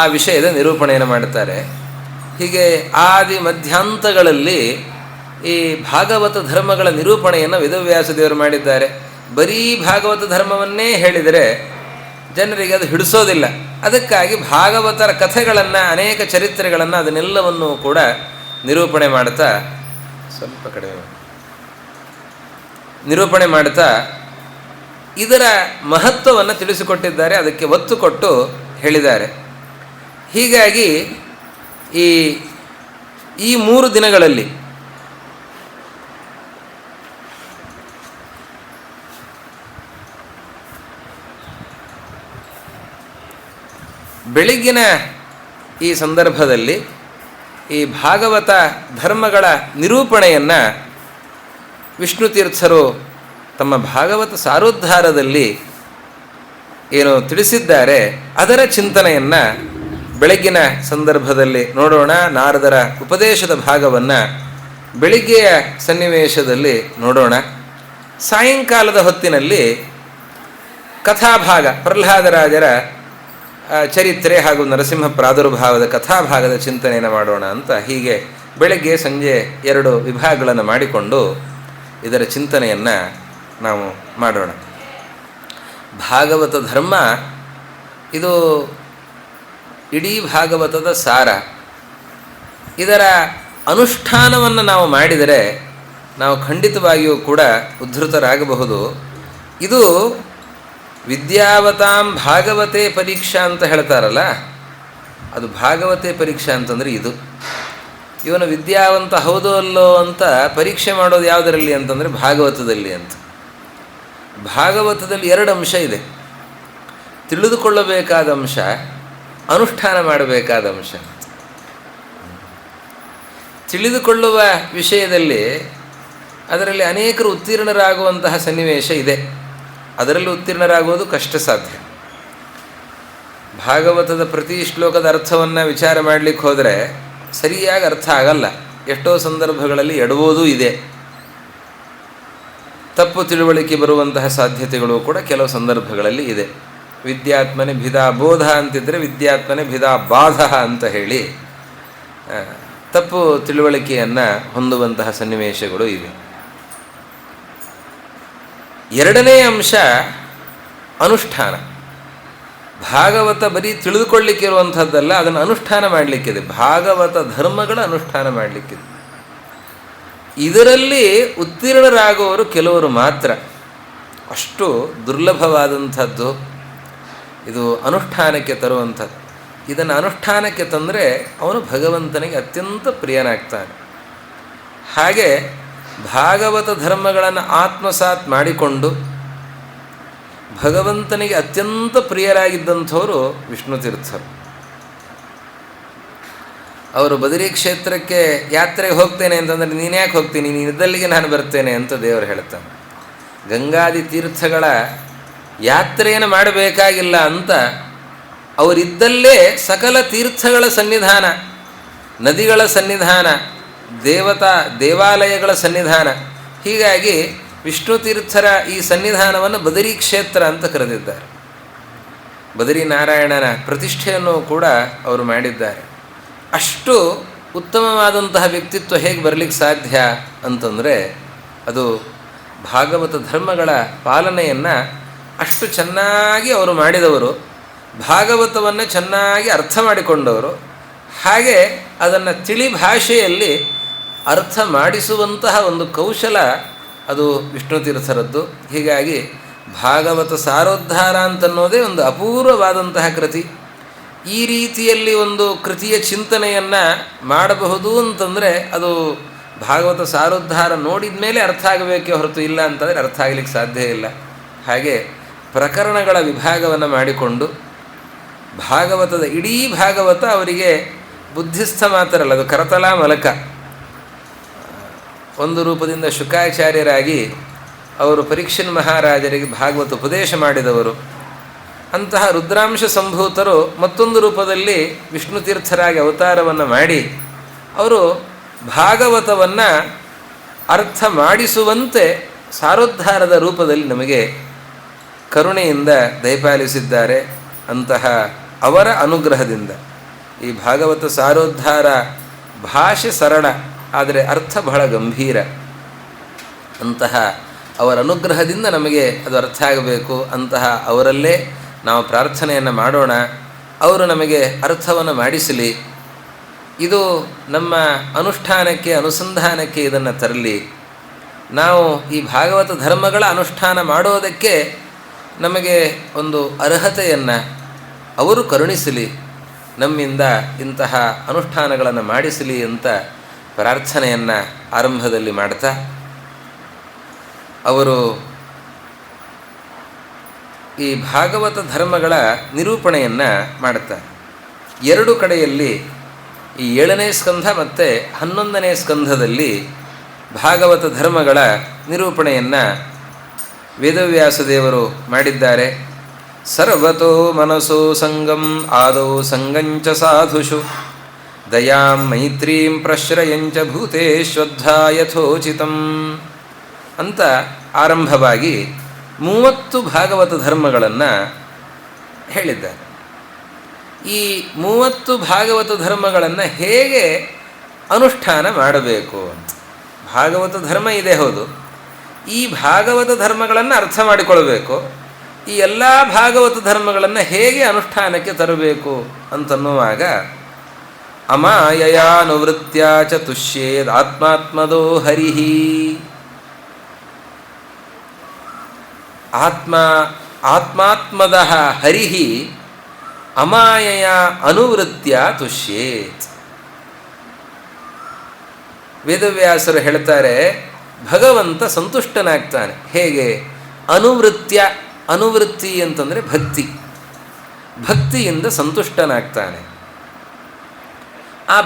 ಆ ವಿಷಯದ ನಿರೂಪಣೆಯನ್ನು ಮಾಡ್ತಾರೆ. ಹೀಗೆ ಆದಿ ಮಧ್ಯಾಂತಗಳಲ್ಲಿ ಈ ಭಾಗವತ ಧರ್ಮಗಳ ನಿರೂಪಣೆಯನ್ನು ವೇದವ್ಯಾಸದೇವರು ಮಾಡಿದ್ದಾರೆ. ಬರೀ ಭಾಗವತ ಧರ್ಮವನ್ನೇ ಹೇಳಿದರೆ ಜನರಿಗೆ ಅದು ಹಿಡಿಸೋದಿಲ್ಲ. ಅದಕ್ಕಾಗಿ ಭಾಗವತರ ಕಥೆಗಳನ್ನು, ಅನೇಕ ಚರಿತ್ರೆಗಳನ್ನು, ಅದನ್ನೆಲ್ಲವನ್ನೂ ಕೂಡ ನಿರೂಪಣೆ ಮಾಡ್ತಾ ಇದರ ಮಹತ್ವವನ್ನು ತಿಳಿಸಿಕೊಟ್ಟಿದ್ದಾರೆ. ಅದಕ್ಕೆ ಒತ್ತು ಕೊಟ್ಟು ಹೇಳಿದ್ದಾರೆ. ಹೀಗಾಗಿ ಈ 3 ದಿನಗಳಲ್ಲಿ ಬೆಳಗ್ಗಿನ ಈ ಸಂದರ್ಭದಲ್ಲಿ ಈ ಭಾಗವತ ಧರ್ಮಗಳ ನಿರೂಪಣೆಯನ್ನು ವಿಷ್ಣು ತೀರ್ಥರು ತಮ್ಮ ಭಾಗವತ ಸಾರೋದ್ಧಾರದಲ್ಲಿ ಏನು ತಿಳಿಸಿದ್ದಾರೆ ಅದರ ಚಿಂತನೆಯನ್ನು ಬೆಳಗ್ಗಿನ ಸಂದರ್ಭದಲ್ಲಿ ನೋಡೋಣ. ನಾರದರ ಉಪದೇಶದ ಭಾಗವನ್ನು ಬೆಳಿಗ್ಗೆಯ ಸನ್ನಿವೇಶದಲ್ಲಿ ನೋಡೋಣ. ಸಾಯಂಕಾಲದ ಹೊತ್ತಿನಲ್ಲಿ ಕಥಾಭಾಗ, ಪ್ರಹ್ಲಾದರಾಜರ ಚರಿತ್ರೆ ಹಾಗೂ ನರಸಿಂಹ ಪ್ರಾದುರ್ಭಾವದ ಕಥಾಭಾಗದ ಚಿಂತನೆಯನ್ನು ಮಾಡೋಣ ಅಂತ ಹೀಗೆ ಬೆಳಗ್ಗೆ ಸಂಜೆ 2 ವಿಭಾಗಗಳನ್ನು ಮಾಡಿಕೊಂಡು ಇದರ ಚಿಂತನೆಯನ್ನು ನಾವು ಮಾಡೋಣ. ಭಾಗವತ ಧರ್ಮ ಇದು ಇಡೀ ಭಾಗವತದ ಸಾರ. ಇದರ ಅನುಷ್ಠಾನವನ್ನು ನಾವು ಮಾಡಿದರೆ ನಾವು ಖಂಡಿತವಾಗಿಯೂ ಕೂಡ ಉದ್ಧತರಾಗಬಹುದು. ಇದು ವಿದ್ಯಾವತಾಂ ಭಾಗವತೆ ಪರೀಕ್ಷಾ ಅಂತ ಹೇಳ್ತಾರಲ್ಲ, ಅದು ಭಾಗವತೆ ಪರೀಕ್ಷಾ ಅಂತಂದರೆ ಇದು. ಇವನು ವಿದ್ಯಾವಂತ ಹೌದೋ ಅಲ್ಲೋ ಅಂತ ಪರೀಕ್ಷೆ ಮಾಡೋದು ಯಾವುದರಲ್ಲಿ ಅಂತಂದರೆ ಭಾಗವತದಲ್ಲಿ ಅಂತ. ಭಾಗವತದಲ್ಲಿ ಎರಡು ಅಂಶ ಇದೆ: ತಿಳಿದುಕೊಳ್ಳಬೇಕಾದ ಅಂಶ, ಅನುಷ್ಠಾನ ಮಾಡಬೇಕಾದ ಅಂಶ. ತಿಳಿದುಕೊಳ್ಳುವ ವಿಷಯದಲ್ಲಿ ಅದರಲ್ಲಿ ಅನೇಕರು ಉತ್ತೀರ್ಣರಾಗುವಂತಹ ಸನ್ನಿವೇಶ ಇದೆ. ಅದರಲ್ಲಿ ಉತ್ತೀರ್ಣರಾಗುವುದು ಕಷ್ಟ ಸಾಧ್ಯ. ಭಾಗವತದ ಪ್ರತಿ ಶ್ಲೋಕದ ಅರ್ಥವನ್ನು ವಿಚಾರ ಮಾಡಲಿಕ್ಕೆ ಹೋದರೆ ಸರಿಯಾಗಿ ಅರ್ಥ ಆಗಲ್ಲ. ಎಷ್ಟೋ ಸಂದರ್ಭಗಳಲ್ಲಿ ಎಡವೋದೂ ಇದೆ. ತಪ್ಪು ತಿಳುವಳಿಕೆ ಬರುವಂತಹ ಸಾಧ್ಯತೆಗಳು ಕೂಡ ಕೆಲವು ಸಂದರ್ಭಗಳಲ್ಲಿ ಇದೆ. ವಿದ್ಯಾತ್ಮನೆ ಭಿದಾ ಬೋಧ ಅಂತಿದ್ದರೆ ವಿದ್ಯಾತ್ಮನೆ ಭಿದಾ ಬಾಧ ಅಂತ ಹೇಳಿ ತಪ್ಪು ತಿಳುವಳಿಕೆಯನ್ನು ಹೊಂದುವಂತಹ ಸನ್ನಿವೇಶಗಳು ಇವೆ. ಎರಡನೇ ಅಂಶ ಅನುಷ್ಠಾನ. ಭಾಗವತ ಬರೀ ತಿಳಿದುಕೊಳ್ಳಿಕ್ಕೆ ಇರುವಂಥದ್ದಲ್ಲ, ಅದನ್ನು ಅನುಷ್ಠಾನ ಮಾಡಲಿಕ್ಕಿದೆ. ಭಾಗವತ ಧರ್ಮಗಳ ಅನುಷ್ಠಾನ ಮಾಡಲಿಕ್ಕಿದೆ. ಇದರಲ್ಲಿ ಉತ್ತೀರ್ಣರಾಗುವವರು ಕೆಲವರು ಮಾತ್ರ. ಅಷ್ಟು ದುರ್ಲಭವಾದಂಥದ್ದು ಇದು ಅನುಷ್ಠಾನಕ್ಕೆ ತರುವಂಥದ್ದು. ಇದನ್ನು ಅನುಷ್ಠಾನಕ್ಕೆ ತಂದರೆ ಅವನು ಭಗವಂತನಿಗೆ ಅತ್ಯಂತ ಪ್ರಿಯನಾಗ್ತಾನೆ. ಹಾಗೆ ಭಾಗವತ ಧರ್ಮಗಳನ್ನು ಆತ್ಮಸಾತ್ ಮಾಡಿಕೊಂಡು ಭಗವಂತನಿಗೆ ಅತ್ಯಂತ ಪ್ರಿಯರಾಗಿದ್ದಂಥವರು ವಿಷ್ಣು ತೀರ್ಥರು. ಅವರು ಬದರಿ ಕ್ಷೇತ್ರಕ್ಕೆ ಯಾತ್ರೆಗೆ ಹೋಗ್ತೇನೆ ಅಂತಂದರೆ ನೀನು ಯಾಕೆ ಹೋಗ್ತೀನಿ, ನೀನಿದ್ದಲ್ಲಿಗೆ ನಾನು ಬರ್ತೇನೆ ಅಂತ ದೇವರು ಹೇಳ್ತಾನೆ. ಗಂಗಾದಿ ತೀರ್ಥಗಳ ಯಾತ್ರೆಯನ್ನು ಮಾಡಬೇಕಾಗಿಲ್ಲ ಅಂತ ಅವರಿದ್ದಲ್ಲೇ ಸಕಲ ತೀರ್ಥಗಳ ಸನ್ನಿಧಾನ, ನದಿಗಳ ಸನ್ನಿಧಾನ, ದೇವಾಲಯಗಳ ಸನ್ನಿಧಾನ. ಹೀಗಾಗಿ ವಿಷ್ಣು ತೀರ್ಥರ ಈ ಸನ್ನಿಧಾನವನ್ನು ಬದರಿ ಕ್ಷೇತ್ರ ಅಂತ ಕರೆದಿದ್ದಾರೆ. ಬದರಿ ನಾರಾಯಣನ ಪ್ರತಿಷ್ಠೆಯನ್ನು ಕೂಡ ಅವರು ಮಾಡಿದ್ದಾರೆ. ಅಷ್ಟು ಉತ್ತಮವಾದಂತಹ ವ್ಯಕ್ತಿತ್ವ ಹೇಗೆ ಬರಲಿಕ್ಕೆ ಸಾಧ್ಯ ಅಂತಂದರೆ ಅದು ಭಾಗವತ ಧರ್ಮಗಳ ಪಾಲನೆಯನ್ನು ಅಷ್ಟು ಚೆನ್ನಾಗಿ ಅವರು ಮಾಡಿದವರು, ಭಾಗವತವನ್ನು ಚೆನ್ನಾಗಿ ಅರ್ಥ ಮಾಡಿಕೊಂಡವರು, ಹಾಗೆ ಅದನ್ನು ತಿಳಿ ಭಾಷೆಯಲ್ಲಿ ಅರ್ಥ ಮಾಡಿಸುವಂತಹ ಒಂದು ಕೌಶಲ ಅದು ವಿಷ್ಣು ತೀರ್ಥರದ್ದು. ಹೀಗಾಗಿ ಭಾಗವತ ಸಾರೋದ್ಧಾರ ಅಂತನ್ನೋದೇ ಒಂದು ಅಪೂರ್ವವಾದಂತಹ ಕೃತಿ. ಈ ರೀತಿಯಲ್ಲಿ ಒಂದು ಕೃತಿಯ ಚಿಂತನೆಯನ್ನು ಮಾಡಬಹುದು ಅಂತಂದರೆ ಅದು ಭಾಗವತ ಸಾರೋದ್ಧಾರ ನೋಡಿದ ಮೇಲೆ ಅರ್ಥ ಆಗಬೇಕೇ ಹೊರತು ಇಲ್ಲ ಅಂತಂದರೆ ಅರ್ಥ ಆಗಲಿಕ್ಕೆ ಸಾಧ್ಯ ಇಲ್ಲ. ಹಾಗೆ ಪ್ರಕರಣಗಳ ವಿಭಾಗವನ್ನು ಮಾಡಿಕೊಂಡು ಭಾಗವತದ ಇಡೀ ಭಾಗವತ ಅವರಿಗೆ ಬುದ್ಧಿಸ್ಥ ಮಾತ್ರ ಅಲ್ಲ, ಅದು ಕರತಲ ಮಲಕ. ಒಂದು ರೂಪದಿಂದ ಶುಕಾಚಾರ್ಯರಾಗಿ ಅವರು ಪರೀಕ್ಷನ್ ಮಹಾರಾಜರಿಗೆ ಭಾಗವತ ಉಪದೇಶ ಮಾಡಿದವರು. ಅಂತಹ ರುದ್ರಾಂಶ ಸಂಭೂತರು ಮತ್ತೊಂದು ರೂಪದಲ್ಲಿ ವಿಷ್ಣು ತೀರ್ಥರಾಗಿ ಅವತಾರವನ್ನು ಮಾಡಿ ಅವರು ಭಾಗವತವನ್ನು ಅರ್ಥ ಮಾಡಿಸುವಂತೆ ಸಾರೋದ್ಧಾರದ ರೂಪದಲ್ಲಿ ನಮಗೆ ಕರುಣೆಯಿಂದ ದಯಪಾಲಿಸಿದ್ದಾರೆ. ಅಂತಹ ಅವರ ಅನುಗ್ರಹದಿಂದ ಈ ಭಾಗವತ ಸಾರೋದ್ಧಾರ ಭಾಷೆ ಸರಳ, ಆದರೆ ಅರ್ಥ ಬಹಳ ಗಂಭೀರ. ಅಂತಹ ಅವರ ಅನುಗ್ರಹದಿಂದ ನಮಗೆ ಅದು ಅರ್ಥ ಆಗಬೇಕು. ಅಂತಹ ಅವರಲ್ಲೇ ನಾವು ಪ್ರಾರ್ಥನೆಯನ್ನು ಮಾಡೋಣ. ಅವರು ನಮಗೆ ಅರ್ಥವನ್ನು ಮಾಡಿಸಲಿ. ಇದು ನಮ್ಮ ಅನುಷ್ಠಾನಕ್ಕೆ, ಅನುಸಂಧಾನಕ್ಕೆ ಇದನ್ನು ತರಲಿ. ನಾವು ಈ ಭಾಗವತ ಧರ್ಮಗಳ ಅನುಷ್ಠಾನ ಮಾಡೋದಕ್ಕೆ ನಮಗೆ ಒಂದು ಅರ್ಹತೆಯನ್ನು ಅವರು ಕರುಣಿಸಲಿ, ನಮ್ಮಿಂದ ಇಂತಹ ಅನುಷ್ಠಾನಗಳನ್ನು ಮಾಡಿಸಲಿ ಅಂತ ಪ್ರಾರ್ಥನೆಯನ್ನು ಆರಂಭದಲ್ಲಿ ಮಾಡ್ತಾ ಅವರು ಈ ಭಾಗವತ ಧರ್ಮಗಳ ನಿರೂಪಣೆಯನ್ನು ಮಾಡುತ್ತಾರೆ. ಎರಡು ಕಡೆಯಲ್ಲಿ ಈ 7ನೇ ಸ್ಕಂಧ ಮತ್ತು 11ನೇ ಸ್ಕಂಧದಲ್ಲಿ ಭಾಗವತ ಧರ್ಮಗಳ ನಿರೂಪಣೆಯನ್ನು ವೇದವ್ಯಾಸದೇವರು ಮಾಡಿದ್ದಾರೆ. ಸರ್ವತೋ ಮನಸೋ ಸಂಗಂ ಆದೌ ಸಂಗಂಚ ಸಾಧುಷು ದಯಾಂ ಮೈತ್ರೀಂ ಪ್ರಶ್ರಯಂಚ ಭೂತೇಶ್ವದ್ಧಾ ಯಥೋಚಿತಂ ಅಂತ ಆರಂಭವಾಗಿ 30 ಭಾಗವತ ಧರ್ಮಗಳನ್ನು ಹೇಳಿದ್ದಾರೆ. ಈ 30 ಭಾಗವತ ಧರ್ಮಗಳನ್ನು ಹೇಗೆ ಅನುಷ್ಠಾನ ಮಾಡಬೇಕು ಅಂತ. ಭಾಗವತ ಧರ್ಮ ಇದೆ ಹೌದು, ಈ ಭಾಗವತ ಧರ್ಮಗಳನ್ನು ಅರ್ಥ ಮಾಡಿಕೊಳ್ಬೇಕು. ಈ ಎಲ್ಲ ಭಾಗವತ ಧರ್ಮಗಳನ್ನು ಹೇಗೆ ಅನುಷ್ಠಾನಕ್ಕೆ ತರಬೇಕು ಅಂತನ್ನುವಾಗ ಅಮಾಯಯಾನುವೃತ್ಯ ಚ ತುಷ್ಯೇದ್ ಆತ್ಮಾತ್ಮದೋ ಹರಿಹಿ. ಆತ್ಮ ಆತ್ಮಾತ್ಮದ ಹರಿಹಿ ಅಮಾಯಯ ಅನುವೃತ್ಯ ತುಷ್ಯೇತ್. ವೇದವ್ಯಾಸರು ಹೇಳ್ತಾರೆ, ಭಗವಂತ ಸಂತುಷ್ಟನಾಗ್ತಾನೆ. ಹೇಗೆ? ಅನುವೃತ್ಯ. ಅನುವೃತ್ತಿ ಅಂತಂದರೆ ಭಕ್ತಿ. ಭಕ್ತಿಯಿಂದ ಸಂತುಷ್ಟನಾಗ್ತಾನೆ. ಆ